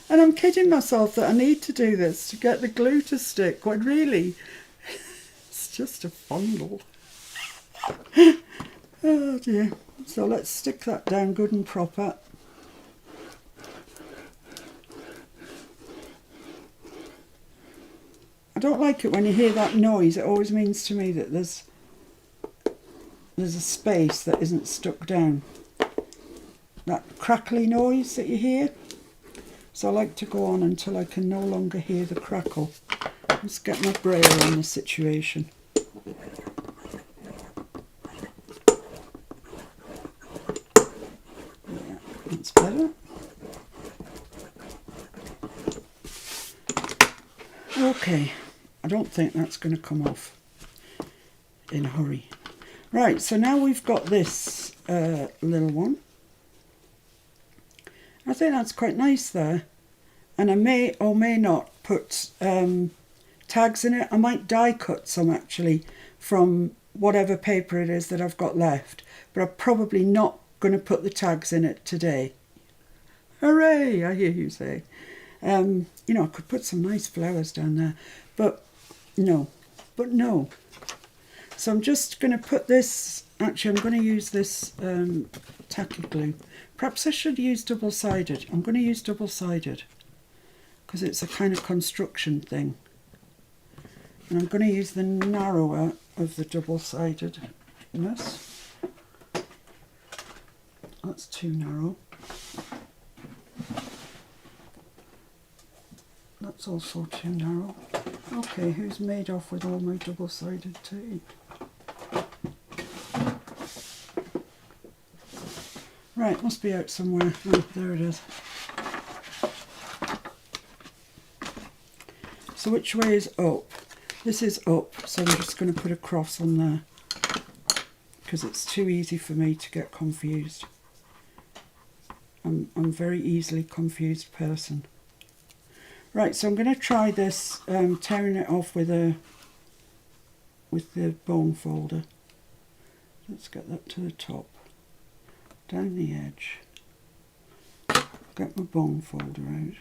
Speaker 1: And I'm kidding myself that I need to do this to get the glue to stick, when really, it's just a fondle. Oh dear. So let's stick that down good and proper. I don't like it when you hear that noise. It always means to me that there's a space that isn't stuck down. That crackly noise that you hear. So I like to go on until I can no longer hear the crackle. Let's get my braille on the situation. Yeah, that's better. Okay, I don't think that's going to come off in a hurry. Right, so now we've got this little one. I think that's quite nice there. And I may or may not put tags in it. I might die cut some actually from whatever paper it is that I've got left. But I'm probably not going to put the tags in it today. Hooray, I hear you say. You know, I could put some nice flowers down there. But no. So I'm just going to put this, actually I'm going to use this tacky glue. Perhaps I should use double-sided. I'm going to use double-sided because it's a kind of construction thing. And I'm going to use the narrower of the double-sidedness. That's too narrow. That's also too narrow. Okay, who's made off with all my double-sided tape? Right, must be out somewhere. Oh, there it is. So which way is up? This is up, so I'm just going to put a cross on there because it's too easy for me to get confused. I'm a very easily confused person. Right, so I'm going to try this, tearing it off with the bone folder. Let's get that to the top. Down the edge. Get my bone folder out.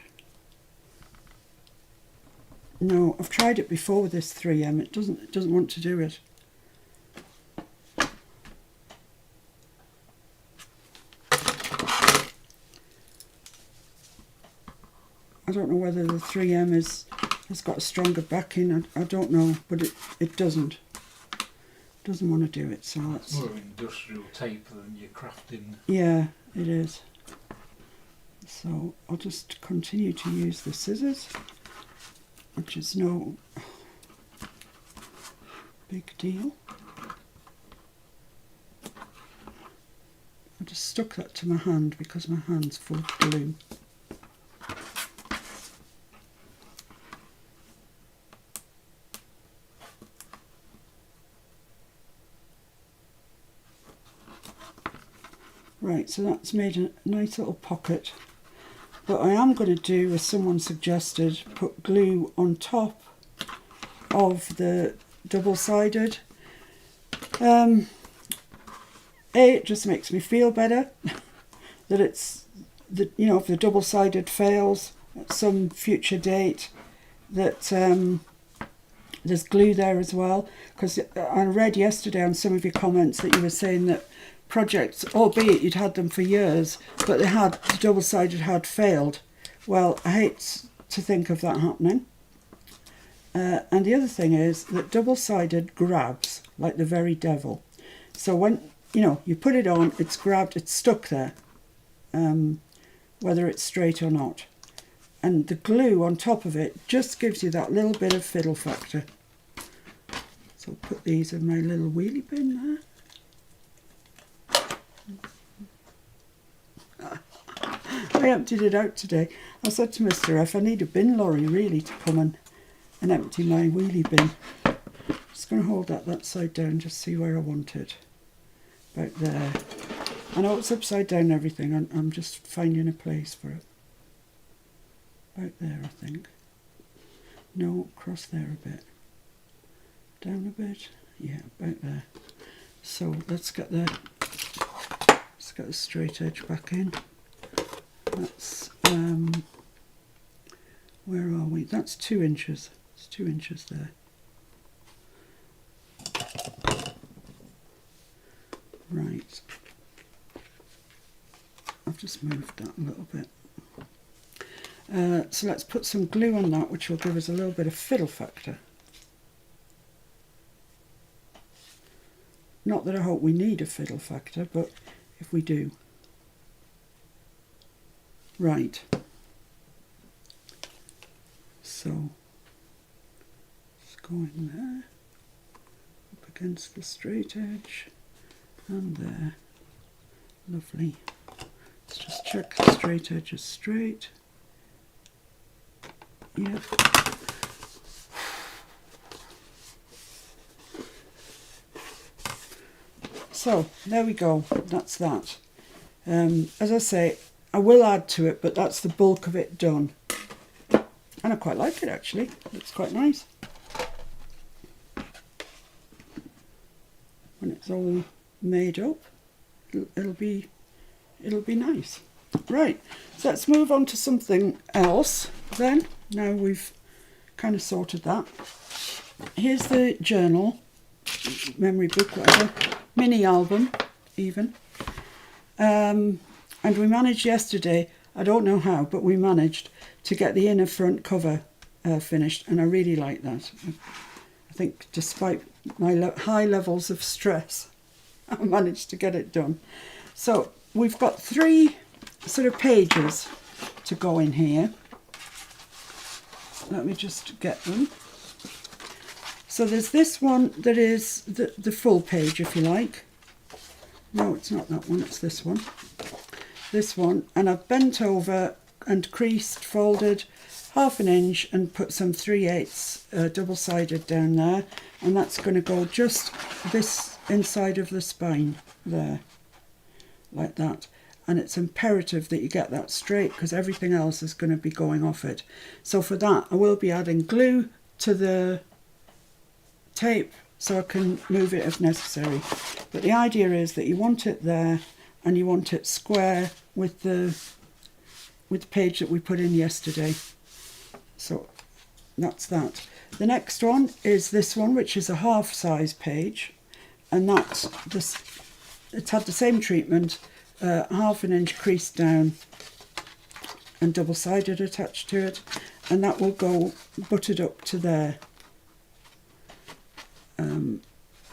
Speaker 1: No, I've tried it before with this 3M. It doesn't want to do it. I don't know whether the 3M has got a stronger backing. I don't know, but it doesn't want to do it. So
Speaker 2: it's more industrial tape than your crafting.
Speaker 1: Yeah, it is. So I'll just continue to use the scissors, which is no big deal. I just stuck that to my hand because my hand's full of glue. Right, so that's made a nice little pocket. But I am going to do, as someone suggested, put glue on top of the double-sided. It just makes me feel better that it's, you know, if the double-sided fails at some future date, that there's glue there as well. Because I read yesterday on some of your comments that you were saying that projects, albeit you'd had them for years, but the double-sided had failed. Well, I hate to think of that happening. And the other thing is that double-sided grabs like the very devil. So when, you know, you put it on, it's grabbed, it's stuck there, whether it's straight or not. And the glue on top of it just gives you that little bit of fiddle factor. So I'll put these in my little wheelie bin there. I emptied it out today. I said to Mr. F, I need a bin lorry really to come and empty my wheelie bin. Just going to hold that side down, just see where I want it. About there. I know it's upside down everything, I'm just finding a place for it. About there, I think. No, across there a bit. Down a bit. Yeah, about there. So let's get the straight edge back in. That's where are we? That's 2 inches. It's 2 inches there. Right. I've just moved that a little bit. So let's put some glue on that, which will give us a little bit of fiddle factor. Not that I hope we need a fiddle factor, but if we do. Right. So, let's go in there, up against the straight edge, and there. Lovely. Let's just check the straight edge is straight. Yep. So, there we go. That's that. As I say, I will add to it, but that's the bulk of it done. And I quite like it actually. It looks quite nice. When it's all made up, it'll be nice. Right, so let's move on to something else then. Now we've kind of sorted that. Here's the journal, memory book, whatever, mini album even. And we managed yesterday, I don't know how, but we managed to get the inner front cover finished, and I really like that. I think despite my high levels of stress, I managed to get it done. So we've got 3 sort of pages to go in here. Let me just get them. So there's this one that is the full page, if you like. No, it's not that one, it's this one. This one, and I've bent over and creased, folded 1/2 inch and put some 3/8 double-sided down there, and that's going to go just this inside of the spine there, like that. And it's imperative that you get that straight because everything else is going to be going off it. So for that I will be adding glue to the tape so I can move it if necessary. But the idea is that you want it there and you want it square with the page that we put in yesterday. So that's that. The next one is this one, which is a half size page, and that's just, it's had the same treatment, 1/2 inch creased down and double-sided attached to it, and that will go butted up to there.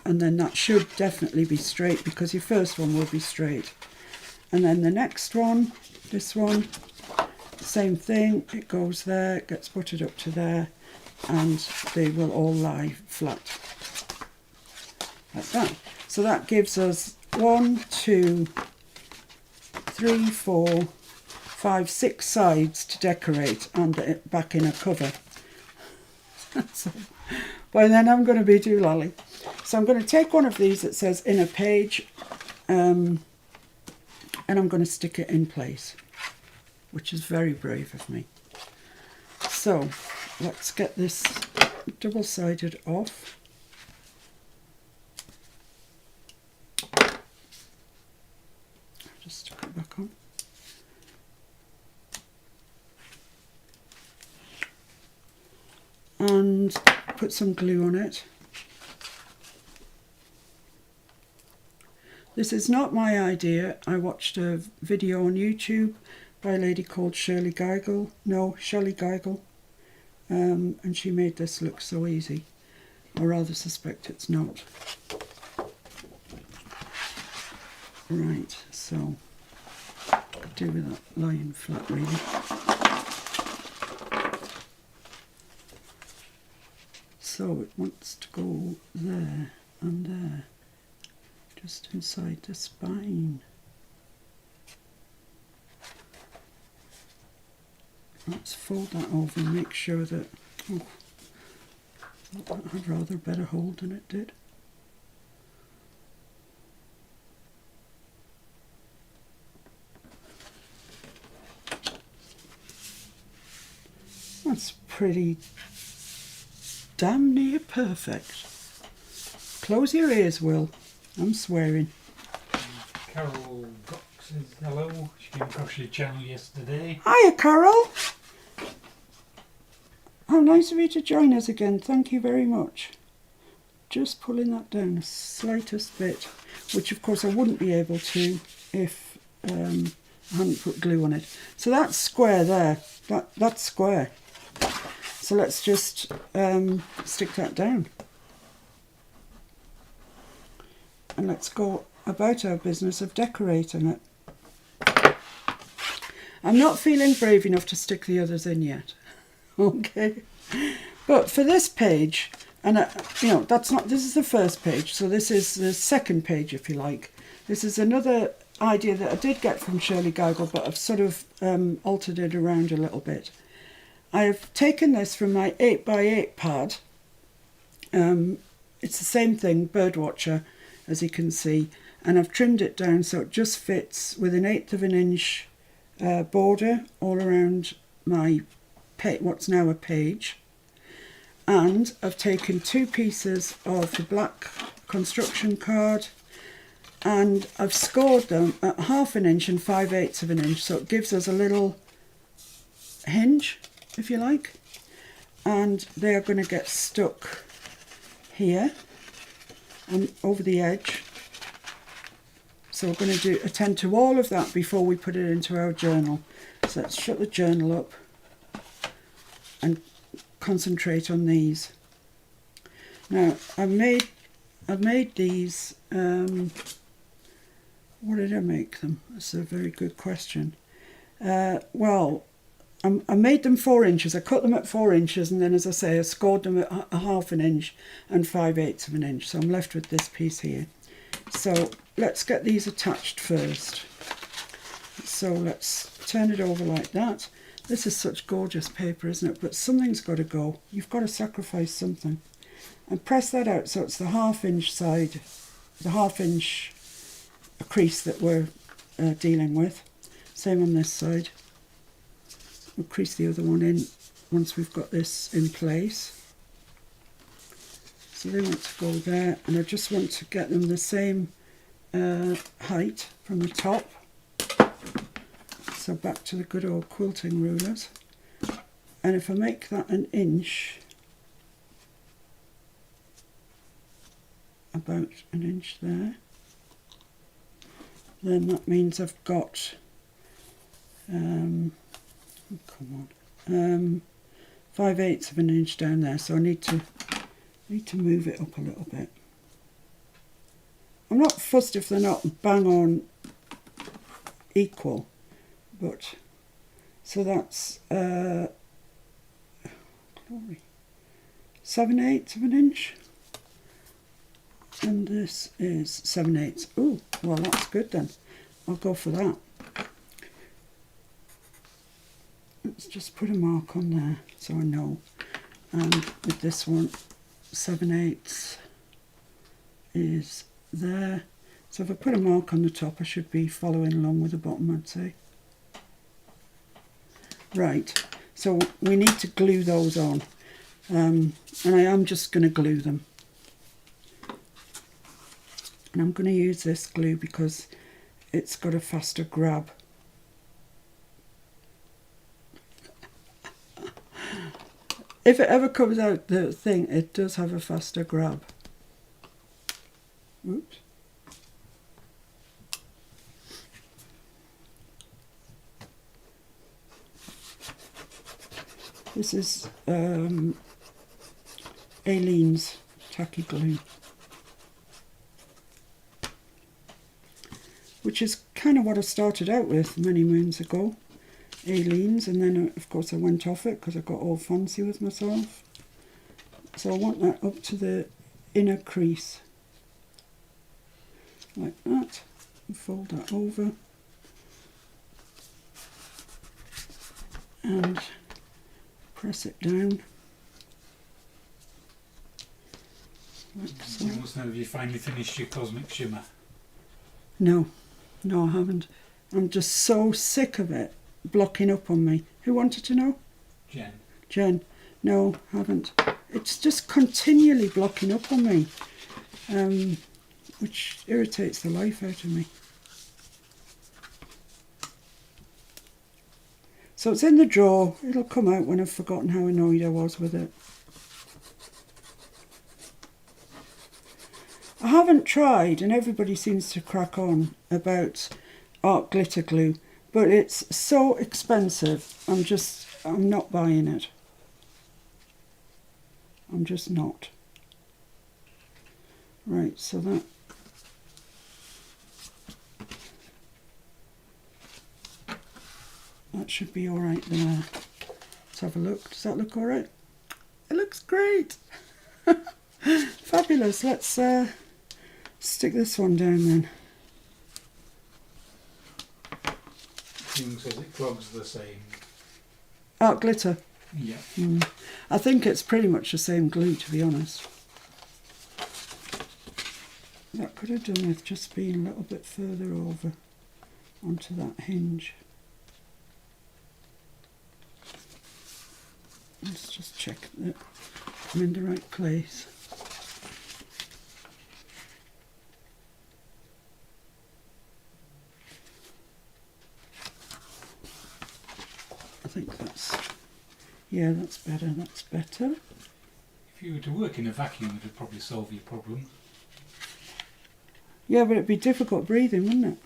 Speaker 1: And then that should definitely be straight because your first one will be straight. And then the next one, this one, same thing, it goes there, it gets butted up to there, and they will all lie flat like that. So that gives us 1, 2, 3, 4, 5, 6 sides to decorate and it back in a cover. So, by then I'm going to be doolally. So I'm going to take one of these that says in a page, and I'm going to stick it in place, which is very brave of me. So let's get this double-sided off. Just stick it back on. And put some glue on it. This is not my idea. I watched a video on YouTube by a lady called Shelley Geigel, and she made this look so easy. I rather suspect it's not. Right, so could do with that lying flat really. So it wants to go there and there, just inside the spine. Let's fold that over and make sure that, oh, that had rather better hold than it did. That's pretty damn near perfect. Close your ears, Will. I'm swearing.
Speaker 2: Carol Gox says hello. She came across your channel yesterday.
Speaker 1: Hiya, Carol. How nice of you to join us again. Thank you very much. Just pulling that down the slightest bit, which of course I wouldn't be able to if I hadn't put glue on it. So that's square there. That's square. So let's just stick that down. And let's go about our business of decorating it. I'm not feeling brave enough to stick the others in yet. Okay. But for this page, and you know, this is the first page, so this is the second page if you like. This is another idea that I did get from Shelley Geigel, but I've sort of altered it around a little bit. I've taken this from my 8x8 pad. It's the same thing, Birdwatcher, as you can see, and I've trimmed it down so it just fits with an 1/8 of an inch border all around my what's now a page. And I've taken 2 pieces of the black construction card and I've scored them at 1/2 inch and 5/8 of an inch, so it gives us a little hinge, if you like, and they are going to get stuck here and over the edge. So we're going to attend to all of that before we put it into our journal. So let's shut the journal up and concentrate on these. Now I've made these. What did I make them? That's a very good question. Well, I made them 4 inches. I cut them at 4 inches, and then, as I say, I scored them at 1/2 an inch and 5/8 of an inch. So I'm left with this piece here. So let's get these attached first. So let's turn it over like that. This is such gorgeous paper, isn't it? But something's got to go. You've got to sacrifice something. And press that out so it's the 1/2 inch side, the 1/2 inch crease that we're dealing with. Same on this side. We'll crease the other one in once we've got this in place. So they want to go there, and I just want to get them the same height from the top. So back to the good old quilting rulers. And if I make that 1 inch, about 1 inch there, then that means I've got 5/8 of an inch down there. So I need to move it up a little bit. I'm not fussed if they're not bang on equal, but so that's 7/8 of an inch, and this is 7/8. Oh, well, that's good then. I'll go for that. let's just put a mark on there so I know. And with this one, 7/8 is there. So if I put a mark on the top, I should be following along with the bottom, I'd say. Right, so we need to glue those on. And I am just going to glue them. And I'm going to use this glue because it's got a faster grab. If it ever comes out the thing, it does have a faster grab. Oops. This is Aleen's tacky glue, which is kind of what I started out with many moons ago. Aleen's, and then of course I went off it because I got all fancy with myself. So I want that up to the inner crease, like that, and fold that over, and press it down. Like so.
Speaker 2: You must know if you finally finished your cosmic shimmer.
Speaker 1: No, I haven't. I'm just so sick of it blocking up on me. Who wanted to know? Jen. No, haven't. It's just continually blocking up on me, which irritates the life out of me. So it's in the drawer. It'll come out when I've forgotten how annoyed I was with it. I haven't tried, and everybody seems to crack on about art glitter glue, but it's so expensive. I'm not buying it. I'm just not. Right, so that should be all right there. Let's have a look. Does that look all right? It looks great. Fabulous. Let's stick this one down then.
Speaker 2: June says it clogs the same.
Speaker 1: Art glitter.
Speaker 2: Yeah.
Speaker 1: I think it's pretty much the same glue, to be honest. That could have done with just being a little bit further over onto that hinge. Let's just check that I'm in the right place. I think that's, yeah, that's better, that's better.
Speaker 2: If you were to work in a vacuum, it would probably solve your problem.
Speaker 1: Yeah, but it'd be difficult breathing, wouldn't it?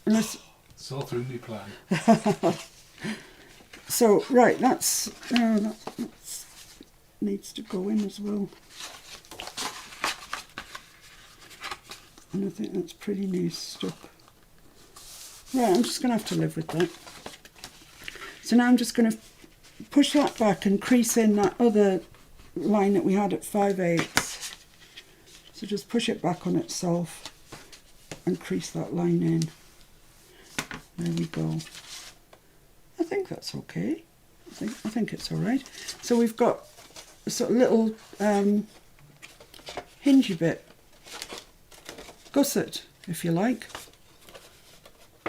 Speaker 1: Unless...
Speaker 2: It's all through my plan.
Speaker 1: So, right, that needs to go in as well. And I think that's pretty near stuck. Right, I'm just going to have to live with that. So now I'm just going to push that back and crease in that other line that we had at 5/8. So just push it back on itself and crease that line in. There we go. I think that's okay. I think it's all right. So we've got a sort of little hingey bit, gusset, if you like.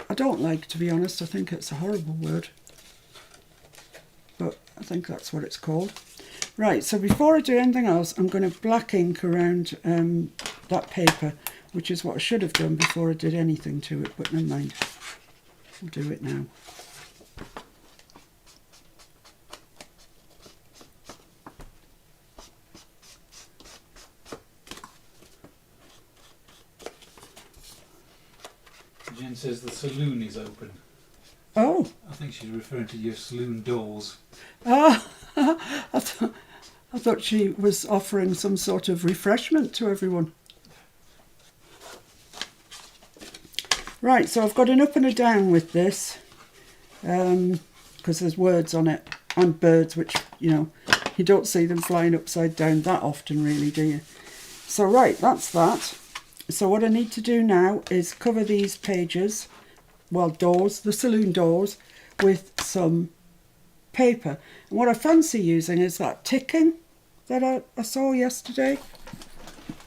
Speaker 1: I don't like, to be honest. I think it's a horrible word, but I think that's what it's called. Right. So before I do anything else, I'm going to black ink around that paper, which is what I should have done before I did anything to it. But never mind. I'll do it now.
Speaker 2: Jen says the saloon is open.
Speaker 1: Oh.
Speaker 2: I think she's referring to your saloon doors.
Speaker 1: Ah, I thought she was offering some sort of refreshment to everyone. Right, so I've got an up and a down with this, because there's words on it, and birds, which, you know, you don't see them flying upside down that often, really, do you? So, right, that's that. So what I need to do now is cover these pages, well, doors, the saloon doors, with some paper. And what I fancy using is that ticking that I saw yesterday.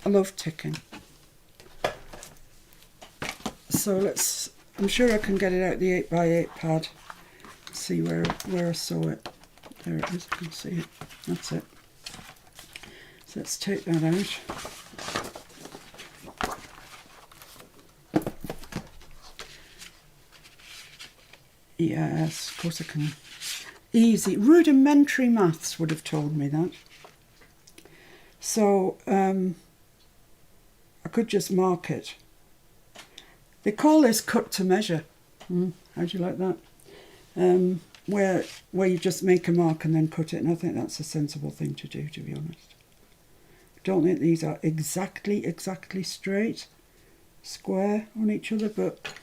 Speaker 1: I love ticking. So I'm sure I can get it out the 8x8 pad. See where I saw it. There it is, I can see it. That's it. So let's take that out. Yes, of course I can. Easy. Rudimentary maths would have told me that. So I could just mark it. They call this cut to measure. How do you like that? Where you just make a mark and then cut it, and I think that's a sensible thing to do, to be honest. Don't think these are exactly straight, square on each other, but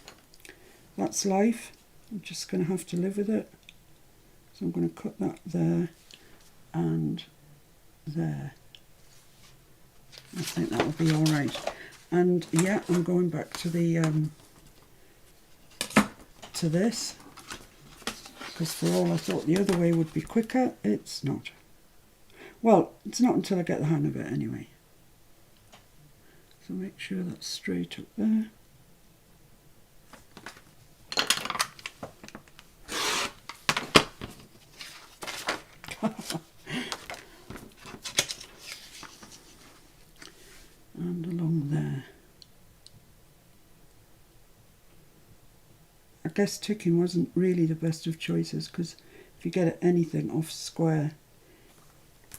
Speaker 1: that's life. I'm just going to have to live with it. So I'm going to cut that there and there. I think that will be all right. And yeah, I'm going back to the to this, because for all I thought the other way would be quicker, it's not. Well, it's not until I get the hang of it anyway. So make sure that's straight up there. And along there. I guess ticking wasn't really the best of choices, because if you get anything off square,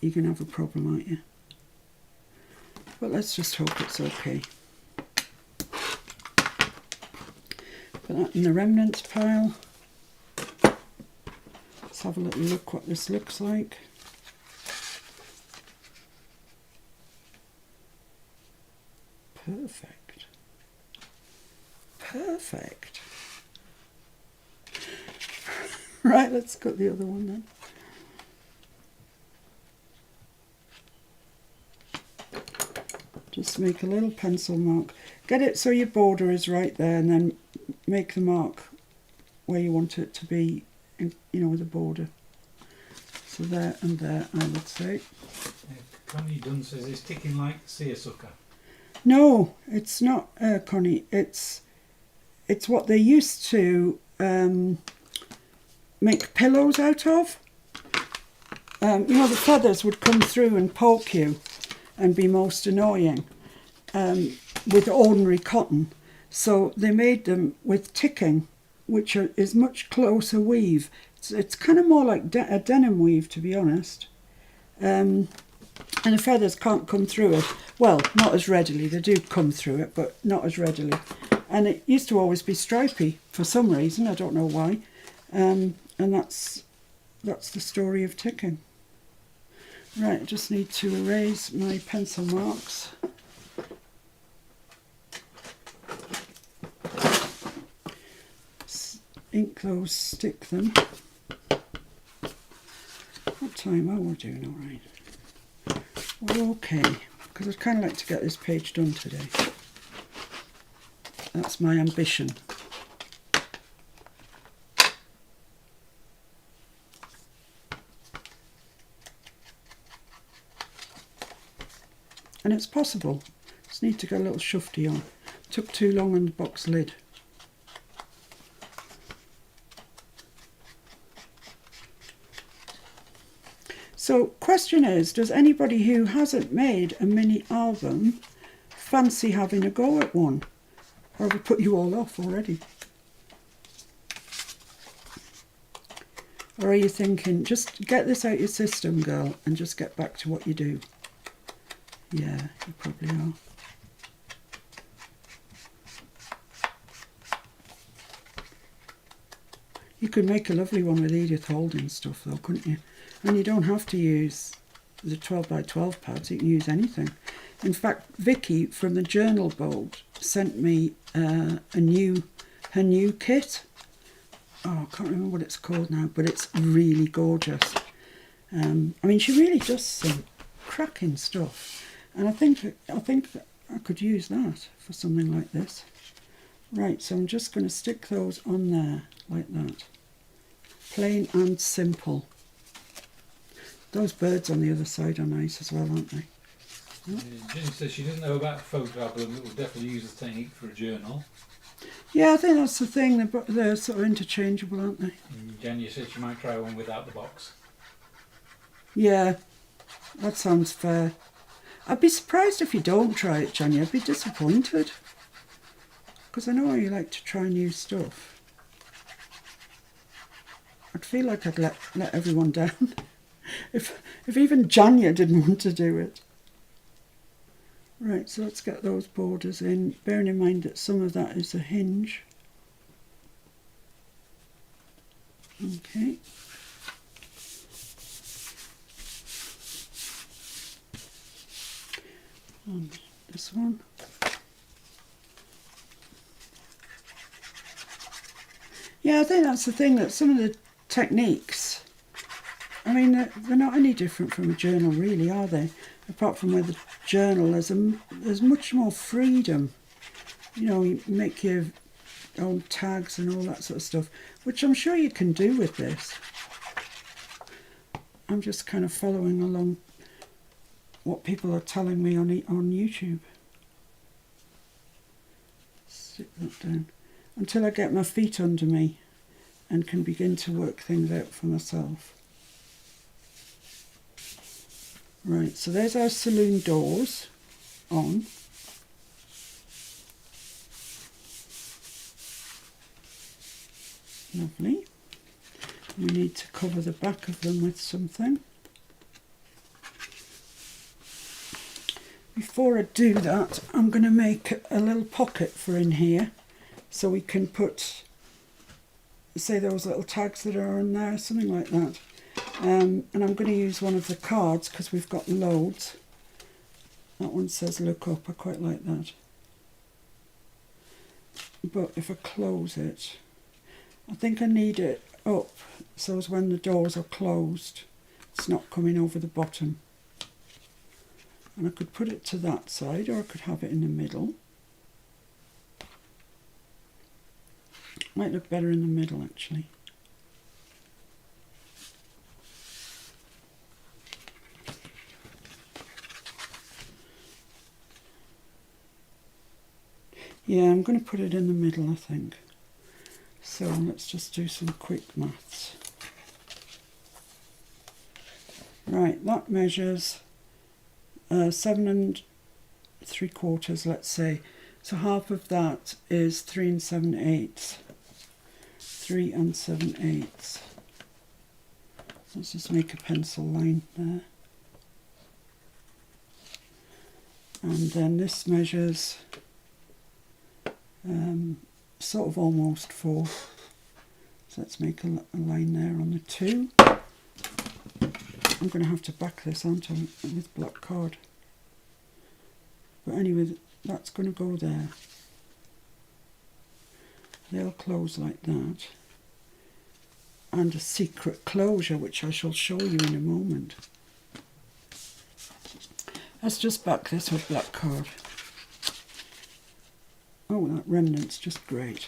Speaker 1: you can have a problem, aren't you? But let's just hope it's okay. Put that in the remnants pile. Let's have a little look what this looks like. Perfect. Perfect. Right, let's cut the other one then. Just make a little pencil mark. Get it so your border is right there, and then make the mark where you want it to be, in, you know, with the border. So there and there, I would say.
Speaker 2: Connie Dunn says it's ticking like seersucker.
Speaker 1: No, it's not, Connie. It's what they used to make pillows out of. You know, the feathers would come through and poke you and be most annoying with ordinary cotton. So they made them with ticking, which is much closer weave. It's kind of more like a denim weave, to be honest. And the feathers can't come through it. Well, not as readily. They do come through it, but not as readily. And it used to always be stripy for some reason. I don't know why. And that's the story of ticking. Right, I just need to erase my pencil marks. Ink those, stick them. What time? Oh, we're doing all right. We're okay, because I'd kind of like to get this page done today. That's my ambition. And it's possible. Just need to get a little shufty on. Took too long on the box lid. So, question is, does anybody who hasn't made a mini album fancy having a go at one? Or have I put you all off already? Or are you thinking, just get this out your system, girl, and just get back to what you do? Yeah, you probably are. You could make a lovely one with Edith Holden stuff though, couldn't you? And you don't have to use the 12x12 pads, you can use anything. In fact, Vicky from the Journal Boat sent me her new kit. Oh, I can't remember what it's called now, but it's really gorgeous. I mean, she really does some cracking stuff. And I think that I could use that for something like this. Right, so I'm just going to stick those on there like that. Plain and simple. Those birds on the other side are nice as well, aren't they?
Speaker 2: Jenny says she doesn't know about a photo album, but will definitely use the technique for a journal.
Speaker 1: Yeah, I think that's the thing. They're sort of interchangeable, aren't they?
Speaker 2: And Jenny said she might try one without the box.
Speaker 1: Yeah, that sounds fair. I'd be surprised if you don't try it, Johnny. I'd be disappointed. Because I know you like to try new stuff. I'd feel like I'd let everyone down. if even Janya didn't want to do it. Right, so let's get those borders in, bearing in mind that some of that is a hinge. Okay. And this one. Yeah, I think that's the thing, that some of the techniques, I mean, they're not any different from a journal, really, are they? Apart from with the journal, there's much more freedom. You know, you make your own tags and all that sort of stuff, which I'm sure you can do with this. I'm just kind of following along what people are telling me on YouTube. Sit that down until I get my feet under me and can begin to work things out for myself. Right, so there's our saloon doors on. Lovely. We need to cover the back of them with something. Before I do that, I'm going to make a little pocket for in here so we can put, say, those little tags that are on there, something like that. And I'm going to use one of the cards because we've got loads. That one says look up, I quite like that. But if I close it, I think I need it up so as when the doors are closed, it's not coming over the bottom. And I could put it to that side, or I could have it in the middle. Might look better in the middle, actually. Yeah, I'm going to put it in the middle, I think. So let's just do some quick maths. Right, that measures 7 3/4, let's say. So half of that is 3 7/8. 3 7/8. Let's just make a pencil line there. And then this measures sort of almost 4. So let's make a line there on the 2. I'm going to have to back this onto with black card. But anyway, that's going to go there. They'll close like that. And a secret closure, which I shall show you in a moment. Let's just back this with black card. Oh, that remnant's just great.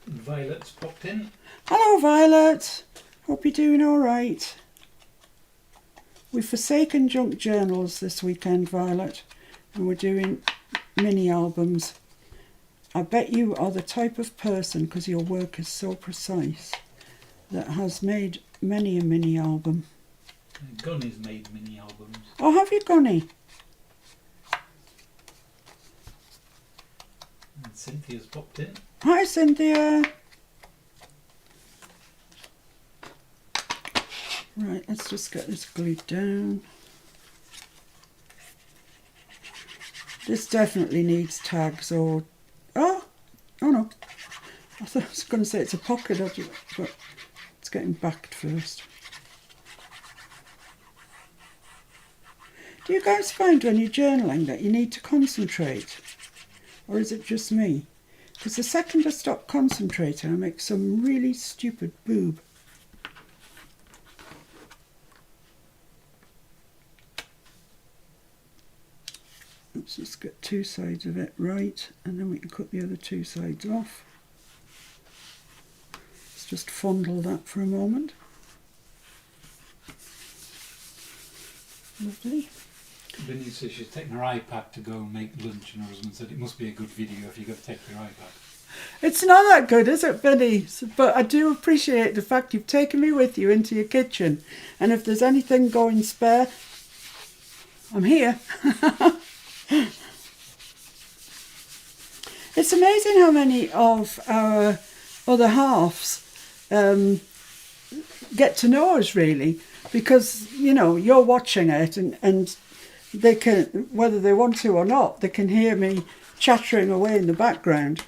Speaker 2: Violet's popped in.
Speaker 1: Hello, Violet. Hope you're doing all right. We've forsaken junk journals this weekend, Violet, and we're doing mini albums. I bet you are the type of person, because your work is so precise, that has made many a mini album.
Speaker 2: Gunny's made mini albums.
Speaker 1: Oh, have you, Gunny?
Speaker 2: And Cynthia's popped in.
Speaker 1: Hi, Cynthia. Right, let's just get this glued down. This definitely needs tags or... Oh no. I thought I was going to say it's a pocket, but it's getting backed first. Do you guys find when you're journaling that you need to concentrate? Or is it just me? Because the second I stop concentrating, I make some really stupid boob. let's just get two sides of it right, and then we can cut the other two sides off. Let's just fondle that for a moment. Lovely.
Speaker 2: Vinny says she's taking her iPad to go and make lunch, and her husband said it must be a good video if you've got to take your iPad.
Speaker 1: It's not that good, is it, Vinny? But I do appreciate the fact you've taken me with you into your kitchen. And if there's anything going spare, I'm here. It's amazing how many of our other halves get to know us, really. Because, you know, you're watching it and they can, whether they want to or not, they can hear me chattering away in the background.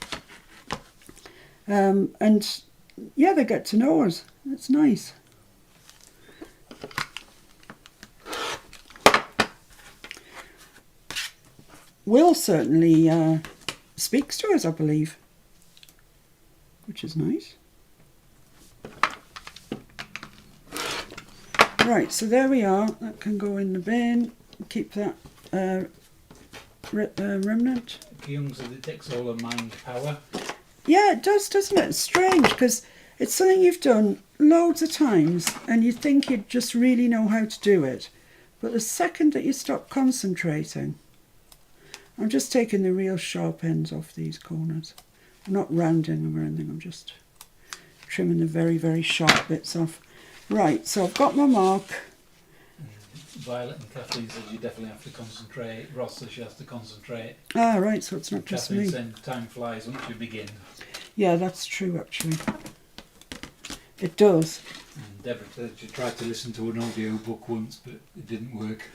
Speaker 1: And yeah, they get to know us. It's nice. Will certainly speaks to us, I believe, which is nice. Right, so there we are. That can go in the bin. Keep that remnant.
Speaker 2: Young said it takes all her mind power.
Speaker 1: Yeah, it does, doesn't it? It's strange because it's something you've done loads of times and you think you'd just really know how to do it. But the second that you stop concentrating, I'm just taking the real sharp ends off these corners. I'm not rounding them or anything, I'm just trimming the very, very sharp bits off. Right, so I've got my mark.
Speaker 2: Violet and Kathleen said you definitely have to concentrate. Ross says she has to concentrate.
Speaker 1: Ah, right, so it's not just
Speaker 2: Kathleen
Speaker 1: me.
Speaker 2: said time flies once you begin.
Speaker 1: Yeah, that's true, actually. It does.
Speaker 2: And Deborah said she tried to listen to an audio book once, but it didn't work.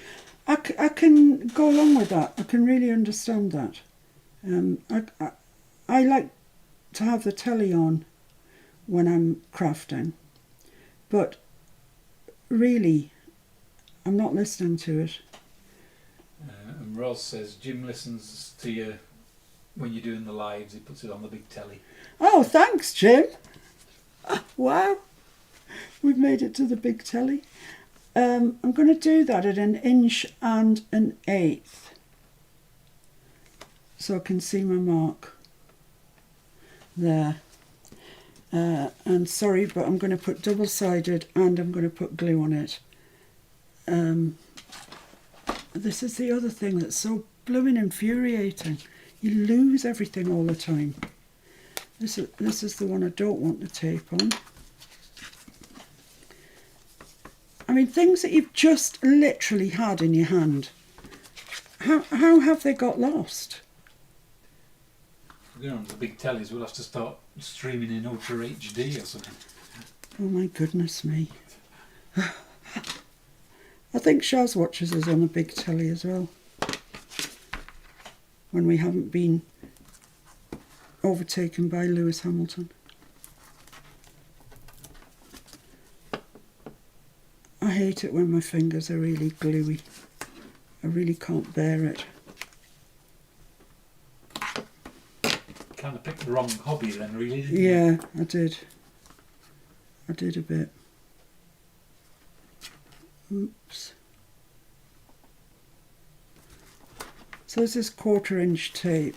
Speaker 1: I can go along with that. I can really understand that. I like to have the telly on when I'm crafting, but really, I'm not listening to it.
Speaker 2: And Ross says Jim listens to you when you're doing the lives. He puts it on the big telly.
Speaker 1: Oh, thanks, Jim. Wow, we've made it to the big telly. I'm going to do that at 1 1/8 inches, so I can see my mark there. And sorry, but I'm going to put double-sided and I'm going to put glue on it. This is the other thing that's so blooming infuriating. You lose everything all the time. This is the one I don't want the tape on. I mean, things that you've just literally had in your hand. How have they got lost?
Speaker 2: If we're on the big tellies, we'll have to start streaming in Ultra HD or something.
Speaker 1: Oh my goodness me. I think Shaz watches us on a big telly as well. When we haven't been overtaken by Lewis Hamilton. I hate it when my fingers are really gluey. I really can't bear it.
Speaker 2: Kind of picked the wrong hobby then, really, didn't you?
Speaker 1: Yeah, I did. I did a bit. Oops. So there's this 1/4 inch tape.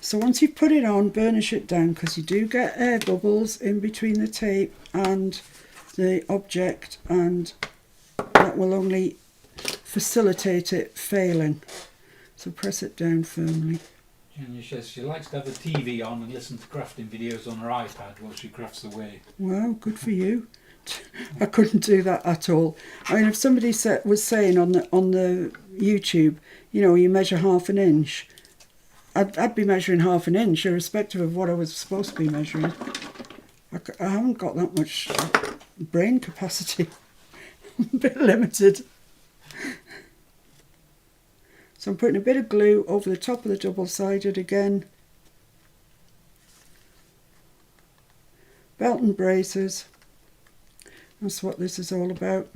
Speaker 1: So once you put it on, burnish it down because you do get air bubbles in between the tape and the object, and that will only facilitate it failing. So press it down firmly.
Speaker 2: Jenny says she likes to have the TV on and listen to crafting videos on her iPad while she crafts away.
Speaker 1: Wow, good for you. I couldn't do that at all. I mean, if somebody was saying on the YouTube, you know, you measure 1/2 inch, I'd be measuring 1/2 inch irrespective of what I was supposed to be measuring. I haven't got that much brain capacity. I'm a bit limited. So I'm putting a bit of glue over the top of the double-sided again. Belt and braces. That's what this is all about.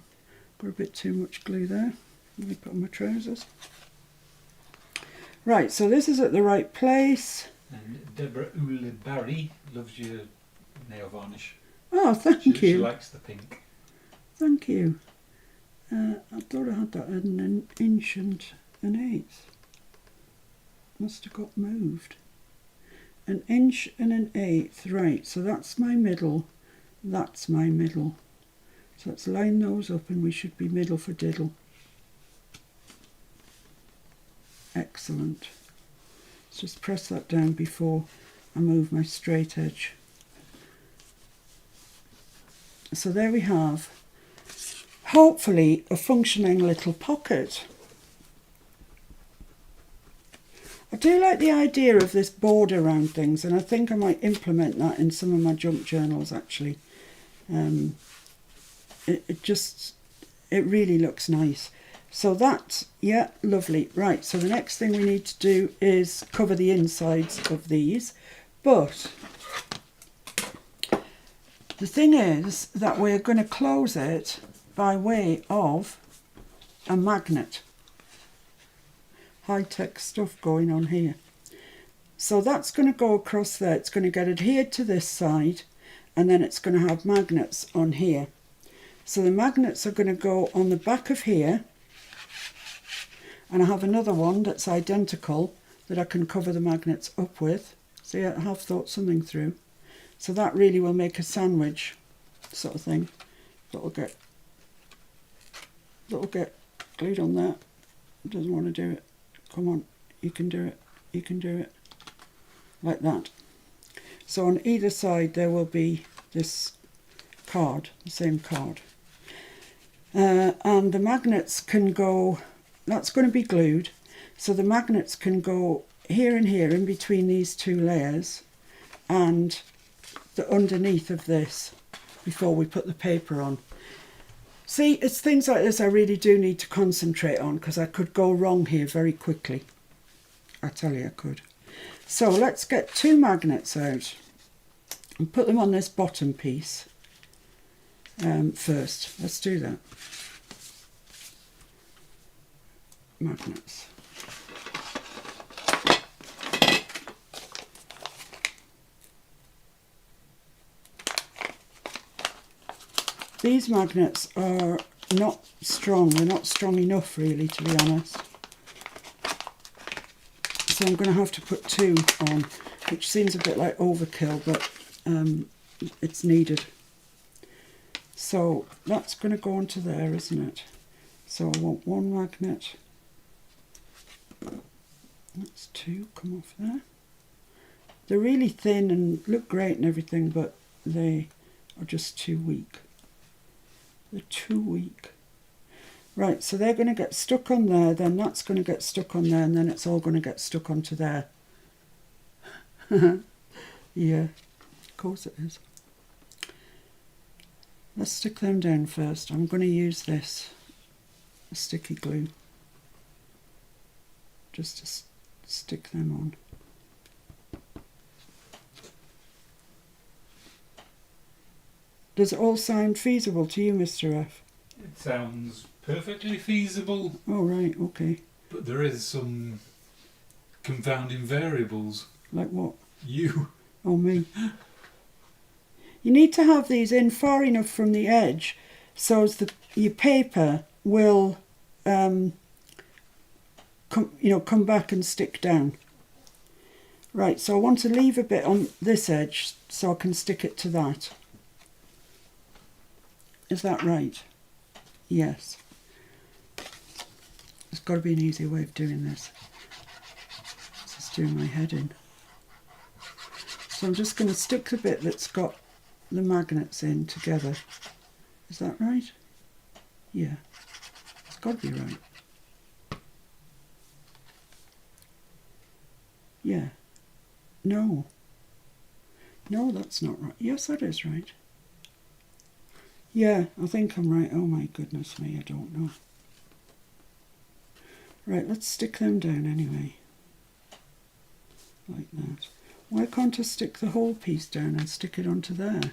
Speaker 1: Got a bit too much glue there. Let me put on my trousers. Right, so this is at the right place.
Speaker 2: And Deborah Ulibarri loves your nail varnish.
Speaker 1: Oh, thank
Speaker 2: She
Speaker 1: you.
Speaker 2: likes the pink.
Speaker 1: Thank you. I thought I had that at an inch and an eighth. Must have got moved. An inch and an eighth, right, so that's my middle, that's my middle. So let's line those up and we should be middle for diddle. Excellent. Let's just press that down before I move my straight edge. So there we have, hopefully, a functioning little pocket. I do like the idea of this border around things, and I think I might implement that in some of my junk journals actually. It really looks nice. So that, yeah, lovely. Right, so the next thing we need to do is cover the insides of these, but the thing is that we're going to close it by way of a magnet. High-tech stuff going on here. So that's going to go across there. It's going to get adhered to this side, and then it's going to have magnets on here. So the magnets are going to go on the back of here, and I have another one that's identical that I can cover the magnets up with. See, I have thought something through. So that really will make a sandwich sort of thing. That'll get glued on there. Doesn't want to do it. Come on, you can do it. You can do it. Like that. So on either side there will be this card, the same card. And the magnets can go, that's going to be glued, so the magnets can go here and here in between these two layers and the underneath of this before we put the paper on. See, it's things like this I really do need to concentrate on, because I could go wrong here very quickly. I tell you I could. So let's get 2 magnets out and put them on this bottom piece first. Let's do that. Magnets. These magnets are not strong. They're not strong enough, really, to be honest. So I'm going to have to put 2 on, which seems a bit like overkill, but it's needed. So that's going to go onto there, isn't it? So I want 1 magnet. That's 2, come off there. They're really thin and look great and everything, but they are just too weak. They're too weak. Right, so they're going to get stuck on there, then that's going to get stuck on there, and then it's all going to get stuck onto there. Yeah, of course it is. Let's stick them down first. I'm going to use this sticky glue just to stick them on. Does it all sound feasible to you, Mr. F?
Speaker 2: It sounds perfectly feasible.
Speaker 1: Oh, right, okay.
Speaker 2: But there is some confounding variables.
Speaker 1: Like what?
Speaker 2: You.
Speaker 1: Oh, me. You need to have these in far enough from the edge so as your paper will come back and stick down. Right, so I want to leave a bit on this edge so I can stick it to that. Is that right? Yes. There's got to be an easier way of doing this. This is doing my head in. So I'm just going to stick the bit that's got the magnets in together. Is that right? Yeah. It's got to be right. Yeah. No. No, that's not right. Yes, that is right. Yeah, I think I'm right. Oh my goodness me, I don't know. Right, let's stick them down anyway. Like that. Why can't I stick the whole piece down and stick it onto there?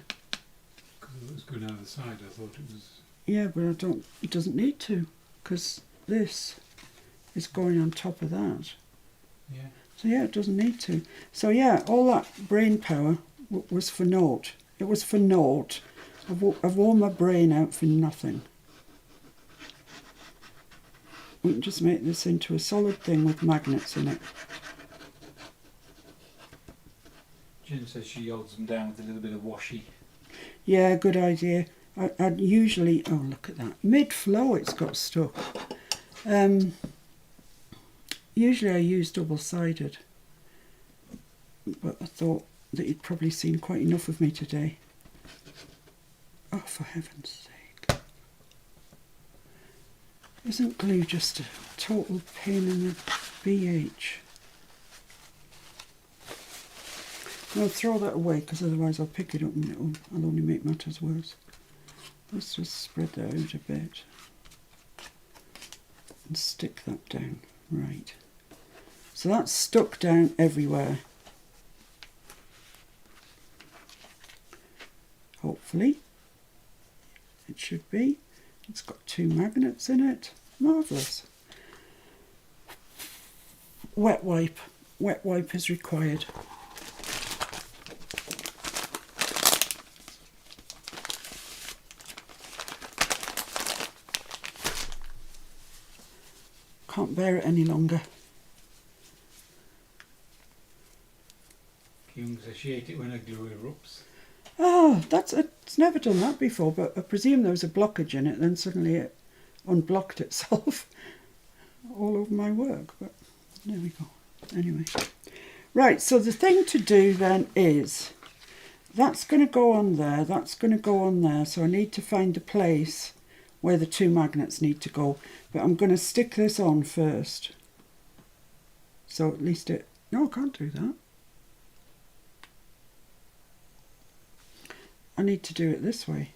Speaker 2: Because it looks good either side, I thought it was...
Speaker 1: Yeah, but it doesn't need to, because this is going on top of that.
Speaker 2: Yeah.
Speaker 1: So yeah, it doesn't need to. So yeah, all that brain power was for naught. It was for naught. I've worn my brain out for nothing. We can just make this into a solid thing with magnets in it.
Speaker 2: Jen says she holds them down with a little bit of washi.
Speaker 1: Yeah, good idea. I'd usually... Oh, look at that. Mid-flow it's got stuck. Usually I use double-sided. But I thought that you'd probably seen quite enough of me today. Oh, for heaven's sake. Isn't glue just a total pain in the BH? No, throw that away, because otherwise I'll pick it up and I'll only make matters worse. Let's just spread that out a bit. And stick that down. Right. So that's stuck down everywhere. Hopefully. It should be. It's got 2 magnets in it. Marvellous. Wet wipe. Wet wipe is required. Can't bear it any longer.
Speaker 2: Kyung says she ate it when her glue erupts.
Speaker 1: Oh, it's never done that before, but I presume there was a blockage in it, then suddenly it unblocked itself all over my work, but there we go. Anyway. Right, so the thing to do then is, that's going to go on there, that's going to go on there, so I need to find a place where the 2 magnets need to go, but I'm going to stick this on first. So at least it... No, I can't do that. I need to do it this way.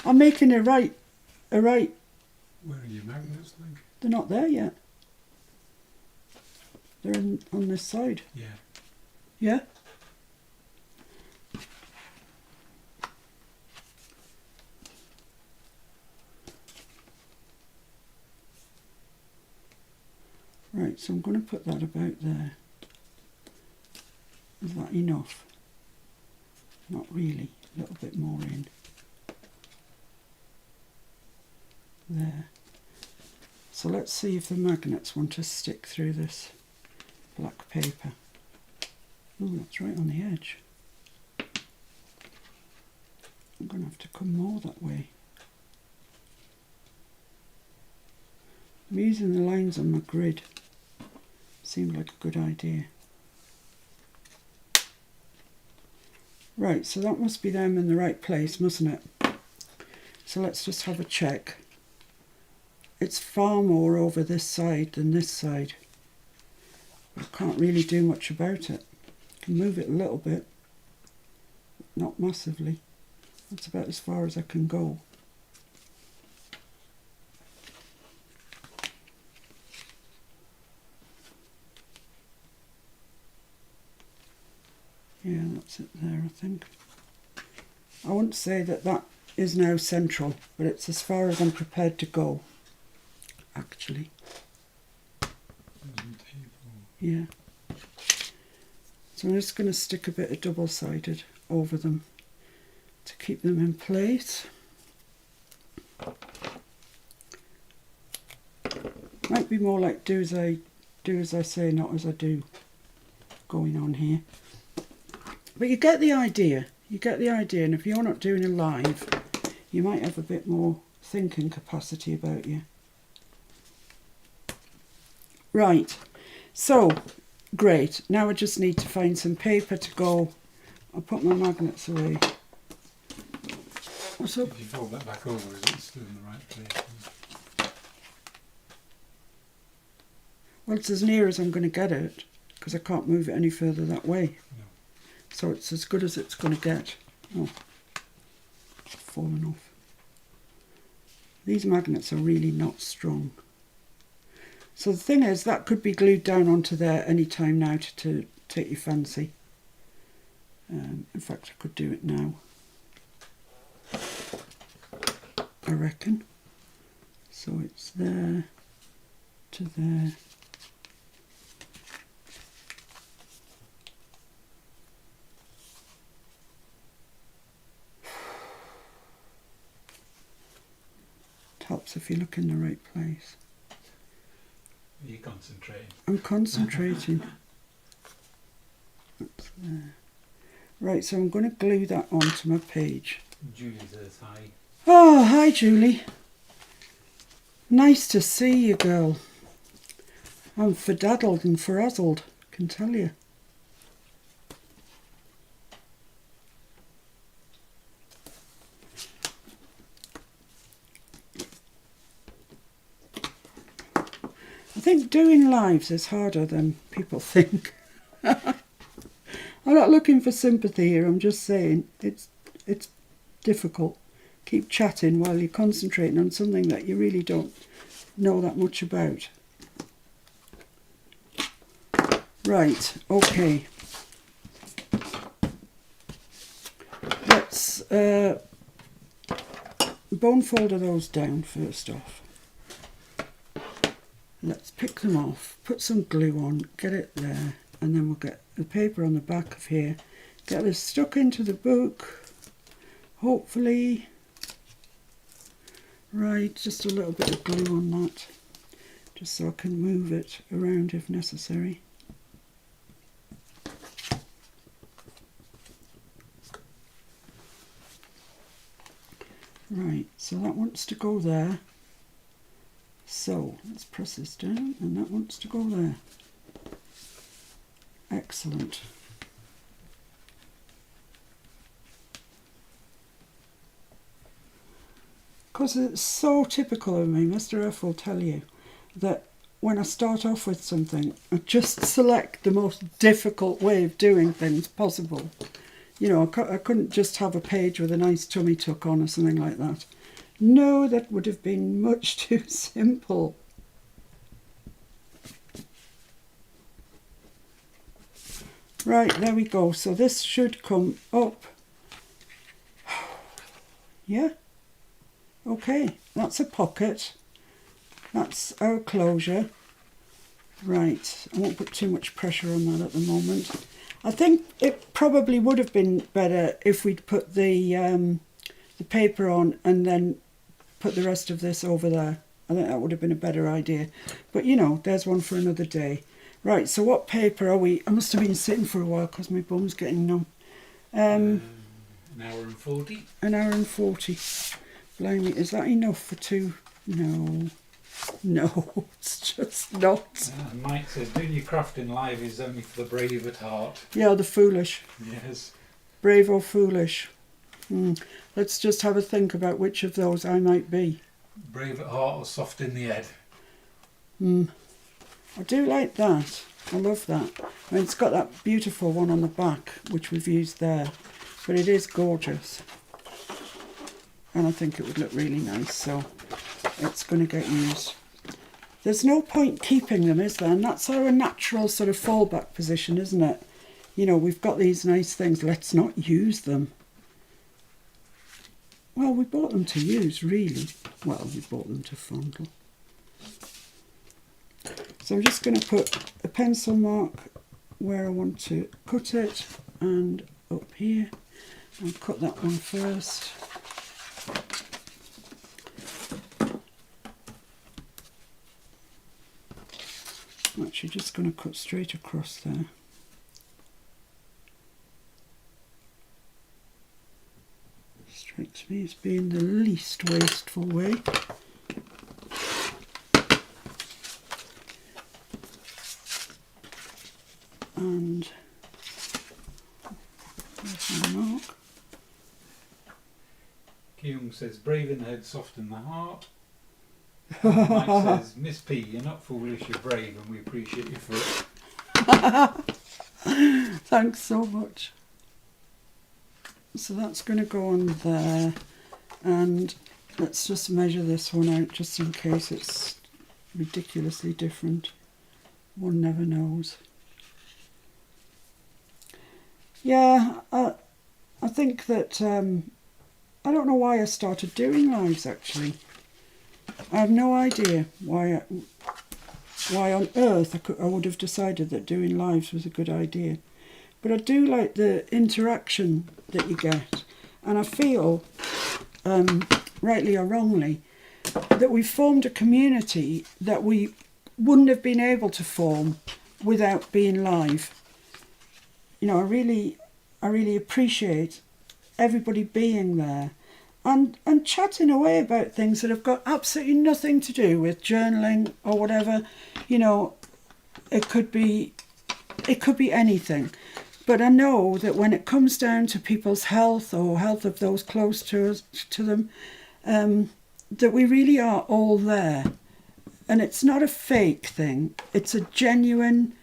Speaker 1: I'm making a right.
Speaker 2: Where are your magnets, Link?
Speaker 1: They're not there yet. They're on this side.
Speaker 2: Yeah.
Speaker 1: Yeah? Right, so I'm going to put that about there. Is that enough? Not really. A little bit more in. There. So let's see if the magnets want to stick through this black paper. Oh, that's right on the edge. I'm going to have to come more that way. I'm using the lines on my grid. Seemed like a good idea. Right, so that must be them in the right place, mustn't it? So let's just have a check. It's far more over this side than this side. I can't really do much about it. I can move it a little bit, not massively. That's about as far as I can go. Yeah, that's it there, I think. I wouldn't say that that is now central, but it's as far as I'm prepared to go, actually. Yeah. So I'm just going to stick a bit of double-sided over them to keep them in place. Might be more like do as I say, not as I do going on here. But you get the idea. You get the idea, and if you're not doing a live, you might have a bit more thinking capacity about you. Right, so great. Now I just need to find some paper to go. I'll put my magnets away. What's up?
Speaker 2: If you fold that back over, is it still in the right place?
Speaker 1: Well, it's as near as I'm going to get it, because I can't move it any further that way.
Speaker 2: No.
Speaker 1: So it's as good as it's going to get. Oh, it's fallen off. These magnets are really not strong. So the thing is, that could be glued down onto there any time now to take your fancy. In fact, I could do it now, I reckon. So it's there to there. Helps if you look in the right place.
Speaker 2: Are you concentrating?
Speaker 1: I'm concentrating. That's there. Right, so I'm going to glue that onto my page.
Speaker 2: Julie says hi.
Speaker 1: Oh, hi Julie. Nice to see you, girl. I'm fordaddled and frazzled, can tell you. I think doing lives is harder than people think. I'm not looking for sympathy here, I'm just saying it's difficult. Keep chatting while you're concentrating on something that you really don't know that much about. Right, okay. Let's bone folder those down first off. Let's pick them off, put some glue on, get it there, and then we'll get the paper on the back of here, get this stuck into the book, hopefully. Right, just a little bit of glue on that, just so I can move it around if necessary. Right, so that wants to go there. So let's press this down, and that wants to go there. Excellent. Because it's so typical of me, Mr. F will tell you, that when I start off with something, I just select the most difficult way of doing things possible. You know, I couldn't just have a page with a nice tummy tuck on or something like that. No, that would have been much too simple. Right, there we go. So this should come up. Yeah. Okay, that's a pocket. That's our closure. Right, I won't put too much pressure on that at the moment. I think it probably would have been better if we'd put the paper on and then put the rest of this over there. I think that would have been a better idea. But you know, there's one for another day. Right, so what paper are we? I must have been sitting for a while because my bum's getting numb.
Speaker 2: An hour and 40.
Speaker 1: An hour and 40. Blimey, is that enough for two? No. No, it's just not.
Speaker 2: Mike says, doing your crafting live is only for the brave at heart.
Speaker 1: Yeah, the foolish.
Speaker 2: Yes.
Speaker 1: Brave or foolish. Let's just have a think about which of those I might be.
Speaker 2: Brave at heart or soft in the head.
Speaker 1: I do like that. I love that. I mean, it's got that beautiful one on the back, which we've used there. But it is gorgeous. And I think it would look really nice, so it's going to get used. There's no point keeping them, is there? And that's our natural sort of fallback position, isn't it? You know, we've got these nice things, let's not use them. Well, we bought them to use, really. Well, we bought them to fondle. So I'm just going to put a pencil mark where I want to cut it, and up here. I'll cut that one first. I'm actually just going to cut straight across there. Strikes me as being the least wasteful way. And there's my mark.
Speaker 2: Kyung says, brave in the head, soft in the heart. Mike says, Miss P, you're not foolish, you're brave, and we appreciate you for it.
Speaker 1: Thanks so much. So that's going to go on there, and let's just measure this one out just in case it's ridiculously different. One never knows. Yeah, I think that I don't know why I started doing lives actually. I have no idea why on earth I would have decided that doing lives was a good idea. But I do like the interaction that you get. And I feel, rightly or wrongly, that we've formed a community that we wouldn't have been able to form without being live. You know, I really appreciate everybody being there and chatting away about things that have got absolutely nothing to do with journaling or whatever. You know, it could be anything. But I know that when it comes down to people's health or health of those close to them, that we really are all there. And it's not a fake thing. It's a genuine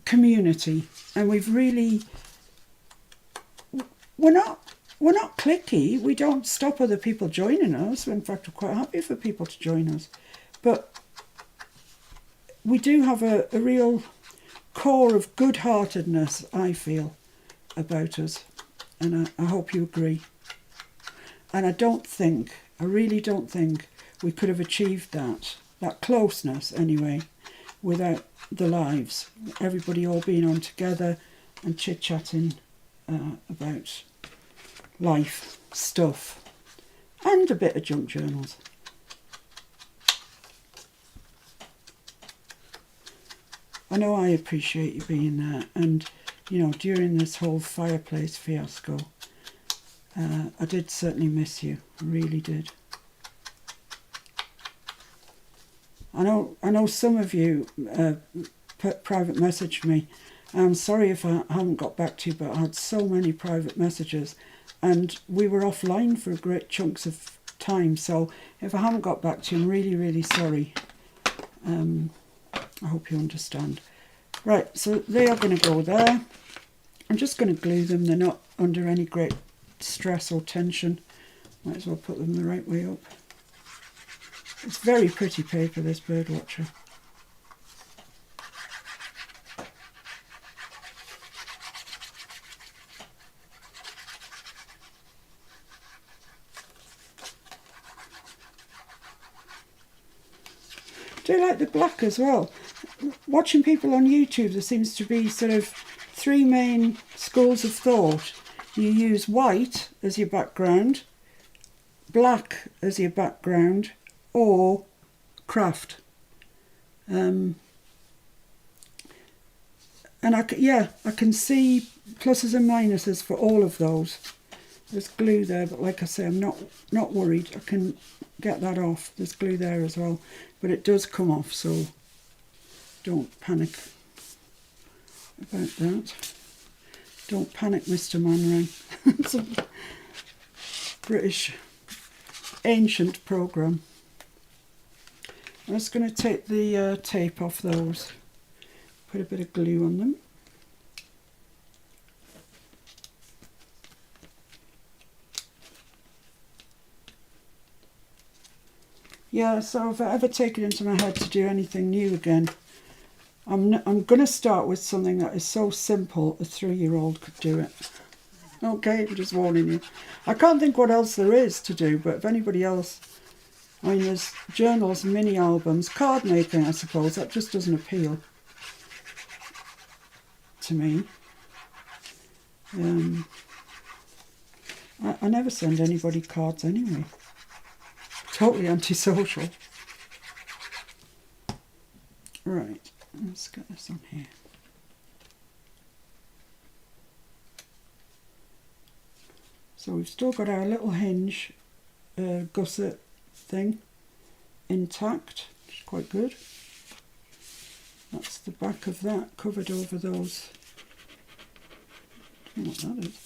Speaker 1: community. And we've really... We're not cliquey. We don't stop other people joining us. In fact, we're quite happy for people to join us. But we do have a real core of good-heartedness, I feel, about us. And I hope you agree. And I really don't think we could have achieved that closeness anyway, without the lives. Everybody all being on together and chit-chatting about life, stuff, and a bit of junk journals. I know I appreciate you being there, and you know, during this whole fireplace fiasco, I did certainly miss you. I really did. I know some of you private messaged me. I'm sorry if I haven't got back to you, but I had so many private messages, and we were offline for great chunks of time. So if I haven't got back to you, I'm really, really sorry. I hope you understand. Right, so they are going to go there. I'm just going to glue them. They're not under any great stress or tension. Might as well put them the right way up. It's very pretty paper, this Birdwatcher. I do like the black as well. Watching people on YouTube, there seems to be sort of three main schools of thought. You use white as your background, black as your background, or craft. And I can see pluses and minuses for all of those. There's glue there, but like I say, I'm not worried. I can get that off. There's glue there as well, but it does come off, so don't panic about that. Don't panic, Mr. Manring. It's a British ancient programme. I'm just going to take the tape off those, put a bit of glue on them. Yeah, so if I ever take it into my head to do anything new again, I'm going to start with something that is so simple a 3-year-old could do it. Okay, I'm just warning you. I can't think what else there is to do, but if anybody else... I mean, there's journals, mini albums, card making, I suppose. That just doesn't appeal to me. I never send anybody cards anyway. Totally antisocial. Right, let's get this on here. So we've still got our little hinge gusset thing intact, which is quite good. That's the back of that, covered over those. I don't know what that is.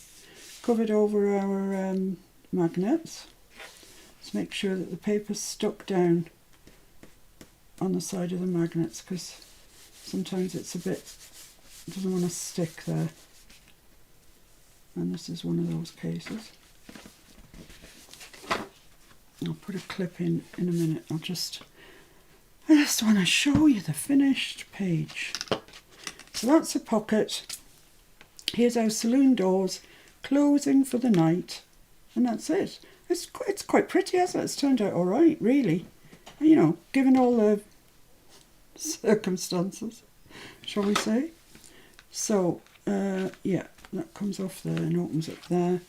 Speaker 1: Covered over our magnets. Let's make sure that the paper's stuck down on the side of the magnets, because sometimes it's a bit, it doesn't want to stick there. And this is one of those cases. I'll put a clip in a minute. I just want to show you the finished page. So that's a pocket. Here's our saloon doors closing for the night, and that's it. It's quite pretty, hasn't it? It's turned out all right, really. You know, given all the circumstances, shall we say. So, yeah, that comes off there and opens up there.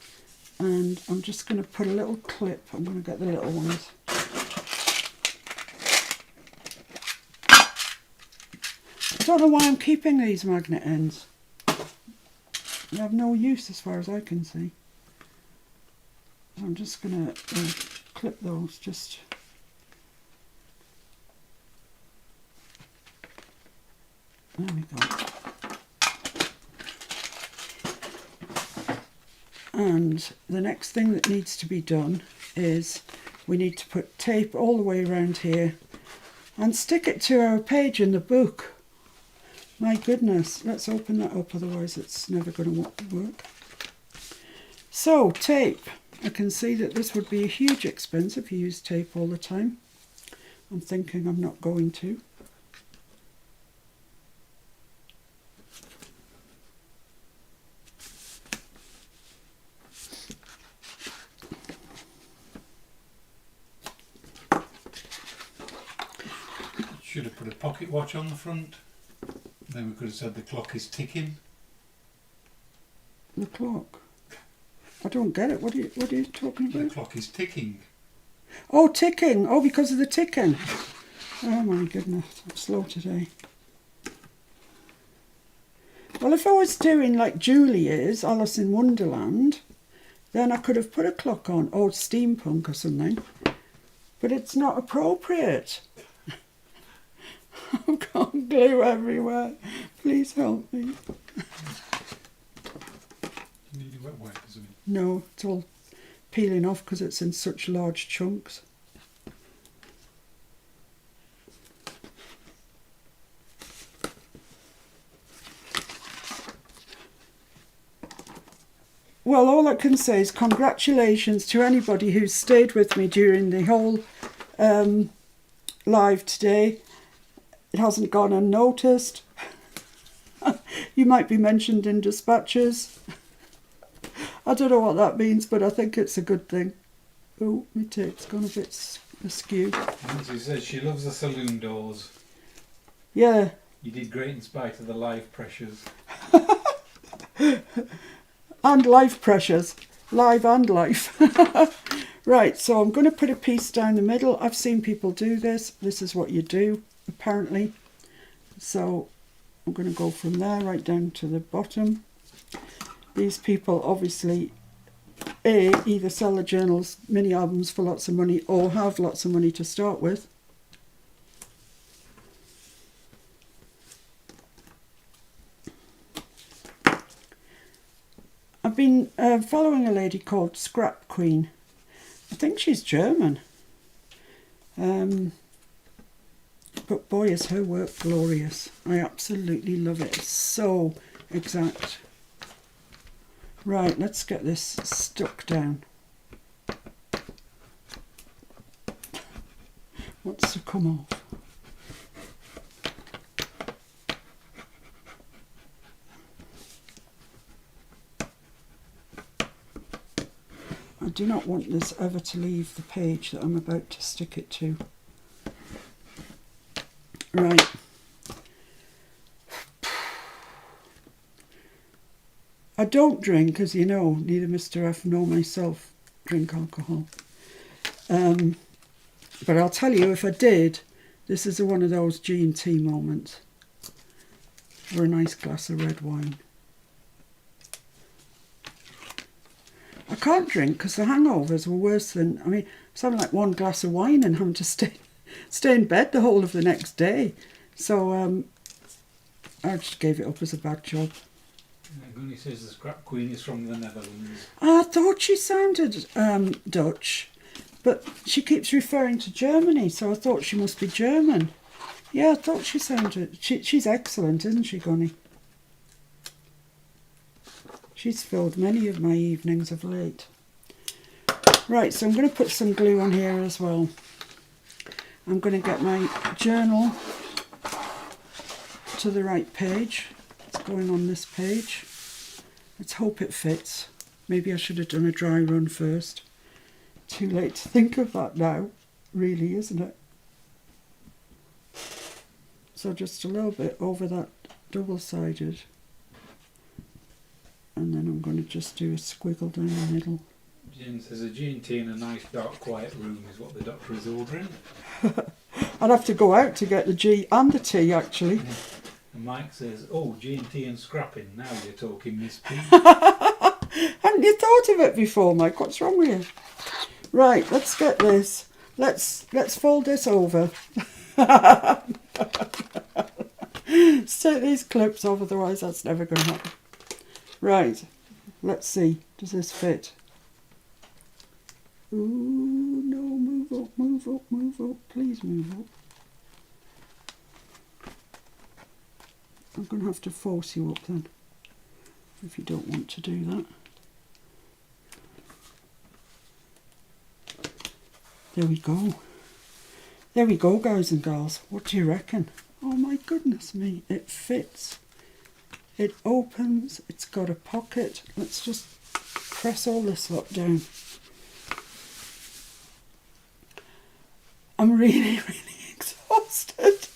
Speaker 1: And I'm just going to put a little clip. I'm going to get the little ones. don't know why I'm keeping these magnet ends. They have no use as far as I can see. I'm just going to clip those just... There we go. And the next thing that needs to be done is we need to put tape all the way around here and stick it to our page in the book. My goodness, let's open that up, otherwise it's never going to work. So, tape. I can see that this would be a huge expense if you use tape all the time. I'm thinking I'm not going to.
Speaker 2: Should have put a pocket watch on the front. Then we could have said the clock is ticking.
Speaker 1: The clock? I don't get it. What are you talking about?
Speaker 2: The clock is ticking.
Speaker 1: Oh, ticking. Oh, because of the ticking. Oh my goodness, I'm slow today. Well, if I was doing like Julie is, Alice in Wonderland, then I could have put a clock on, or steampunk or something. But it's not appropriate. I've got glue everywhere. Please help me.
Speaker 2: You need a wet wipe, isn't it?
Speaker 1: No, it's all peeling off because it's in such large chunks. Well, all I can say is congratulations to anybody who's stayed with me during the whole live today. It hasn't gone unnoticed. You might be mentioned in dispatches. I don't know what that means, but I think it's a good thing. Oh, my tape's gone a bit askew.
Speaker 2: Nancy says she loves the saloon doors.
Speaker 1: Yeah.
Speaker 2: You did great in spite of the live pressures.
Speaker 1: And life pressures. Live and life. Right, so I'm going to put a piece down the middle. I've seen people do this. This is what you do, apparently. So I'm going to go from there right down to the bottom. These people obviously either sell the journals, mini albums for lots of money, or have lots of money to start with. I've been following a lady called Scrap Queen. I think she's German. But boy, is her work glorious. I absolutely love it. It's so exact. Right, let's get this stuck down. Wants to come off. I do not want this ever to leave the page that I'm about to stick it to. Right. I don't drink, as you know, neither Mr. F nor myself drink alcohol. But I'll tell you, if I did, this is one of those G&T moments. Or a nice glass of red wine. I can't drink because the hangovers were worse than, I mean, something like one glass of wine and having to stay in bed the whole of the next day. So I just gave it up as a bad job.
Speaker 2: Gunny says the Scrap Queen is from the Netherlands.
Speaker 1: I thought she sounded Dutch, but she keeps referring to Germany, so I thought she must be German. Yeah, I thought she sounded... She's excellent, isn't she, Gunny? She's filled many of my evenings of late. Right, so I'm going to put some glue on here as well. I'm going to get my journal to the right page. It's going on this page. Let's hope it fits. Maybe I should have done a dry run first. Too late to think of that now, really, isn't it? So just a little bit over that double-sided. And then I'm going to just do a squiggle down the middle.
Speaker 2: Jen says a G&T in a nice, dark, quiet room is what the doctor is ordering.
Speaker 1: I'd have to go out to get the G and the T, actually.
Speaker 2: Yeah. And Mike says, "Oh, G&T and scrapping. Now you're talking, Miss P."
Speaker 1: Hadn't you thought of it before, Mike? What's wrong with you? Right, let's get this. Let's fold this over. Let's take these clips off, otherwise that's never going to happen. Right, let's see. Does this fit? Ooh, no, move up, move up, move up. Please move up. I'm going to have to force you up then, if you don't want to do that. There we go. There we go, guys and girls. What do you reckon? Oh my goodness me, it fits. It opens, it's got a pocket. Let's just press all this lot down. I'm really, really exhausted.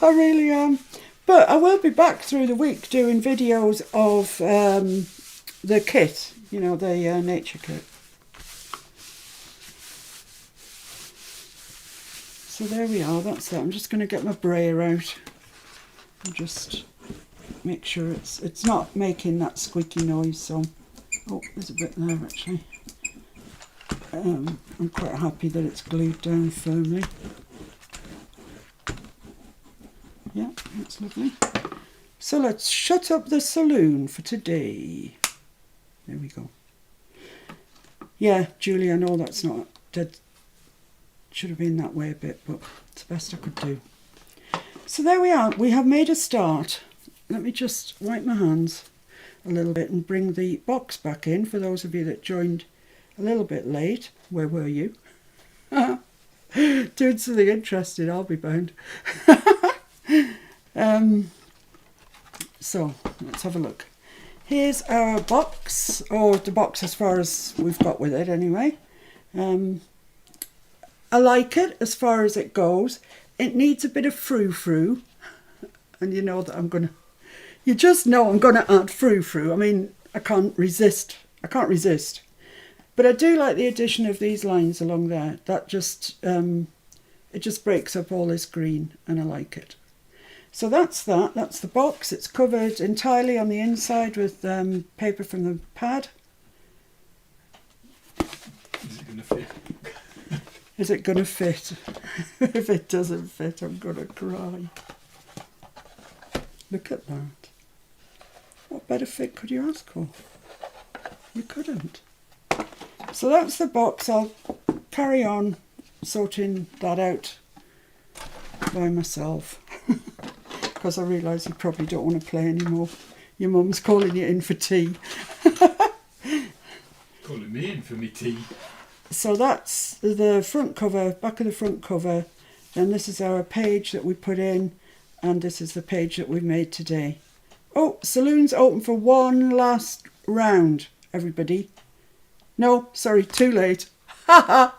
Speaker 1: I really am. But I will be back through the week doing videos of the kit, you know, the nature kit. So there we are, that's it. I'm just going to get my brayer out and just make sure it's not making that squeaky noise. So, oh, there's a bit there actually. I'm quite happy that it's glued down firmly. Yeah, that's lovely. So let's shut up the saloon for today. There we go. Yeah, Julie, I know that's not dead. Should have been that way a bit, but it's the best I could do. So there we are. We have made a start. Let me just wipe my hands a little bit and bring the box back in for those of you that joined a little bit late. Where were you? Doing something interesting, I'll be bound. So let's have a look. Here's our box, or the box as far as we've got with it anyway. I like it as far as it goes. It needs a bit of frou-frou, and you know that you just know I'm gonna add frou-frou. I mean, I can't resist. But I do like the addition of these lines along there. That just, it just breaks up all this green, and I like it. So that's that. That's the box. It's covered entirely on the inside with paper from the pad.
Speaker 2: Is it going to fit?
Speaker 1: Is it going to fit? If it doesn't fit, I'm going to cry. Look at that. What better fit could you ask for? You couldn't. So that's the box. I'll carry on sorting that out by myself. Because I realise you probably don't want to play anymore. Your mum's calling you in for tea.
Speaker 2: Calling me in for me tea.
Speaker 1: So that's the front cover, back of the front cover. Then this is our page that we put in, and this is the page that we've made today. Oh, saloon's open for one last round, everybody. No, sorry, too late. So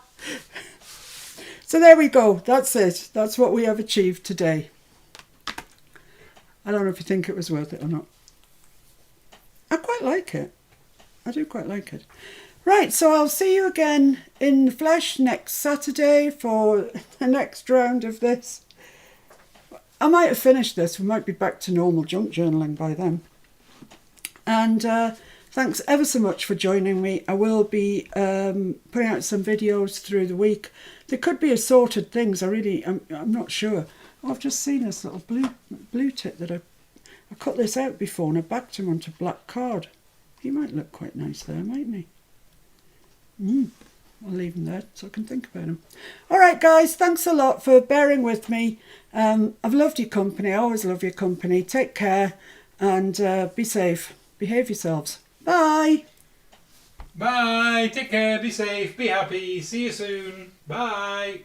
Speaker 1: there we go. That's it. That's what we have achieved today. I don't know if you think it was worth it or not. I quite like it. I do quite like it. Right, so I'll see you again in the flesh next Saturday for the next round of this. I might have finished this. We might be back to normal junk journaling by then. And thanks ever so much for joining me. I will be putting out some videos through the week. There could be assorted things. I'm not sure. Oh, I've just seen this little blue tip that I cut this out before and I backed him onto black card. He might look quite nice there, mightn't he? I'll leave him there so I can think about him. All right, guys, thanks a lot for bearing with me. I've loved your company. I always love your company. Take care and be safe. Behave yourselves. Bye.
Speaker 2: Bye. Take care. Be safe. Be happy. See you soon. Bye.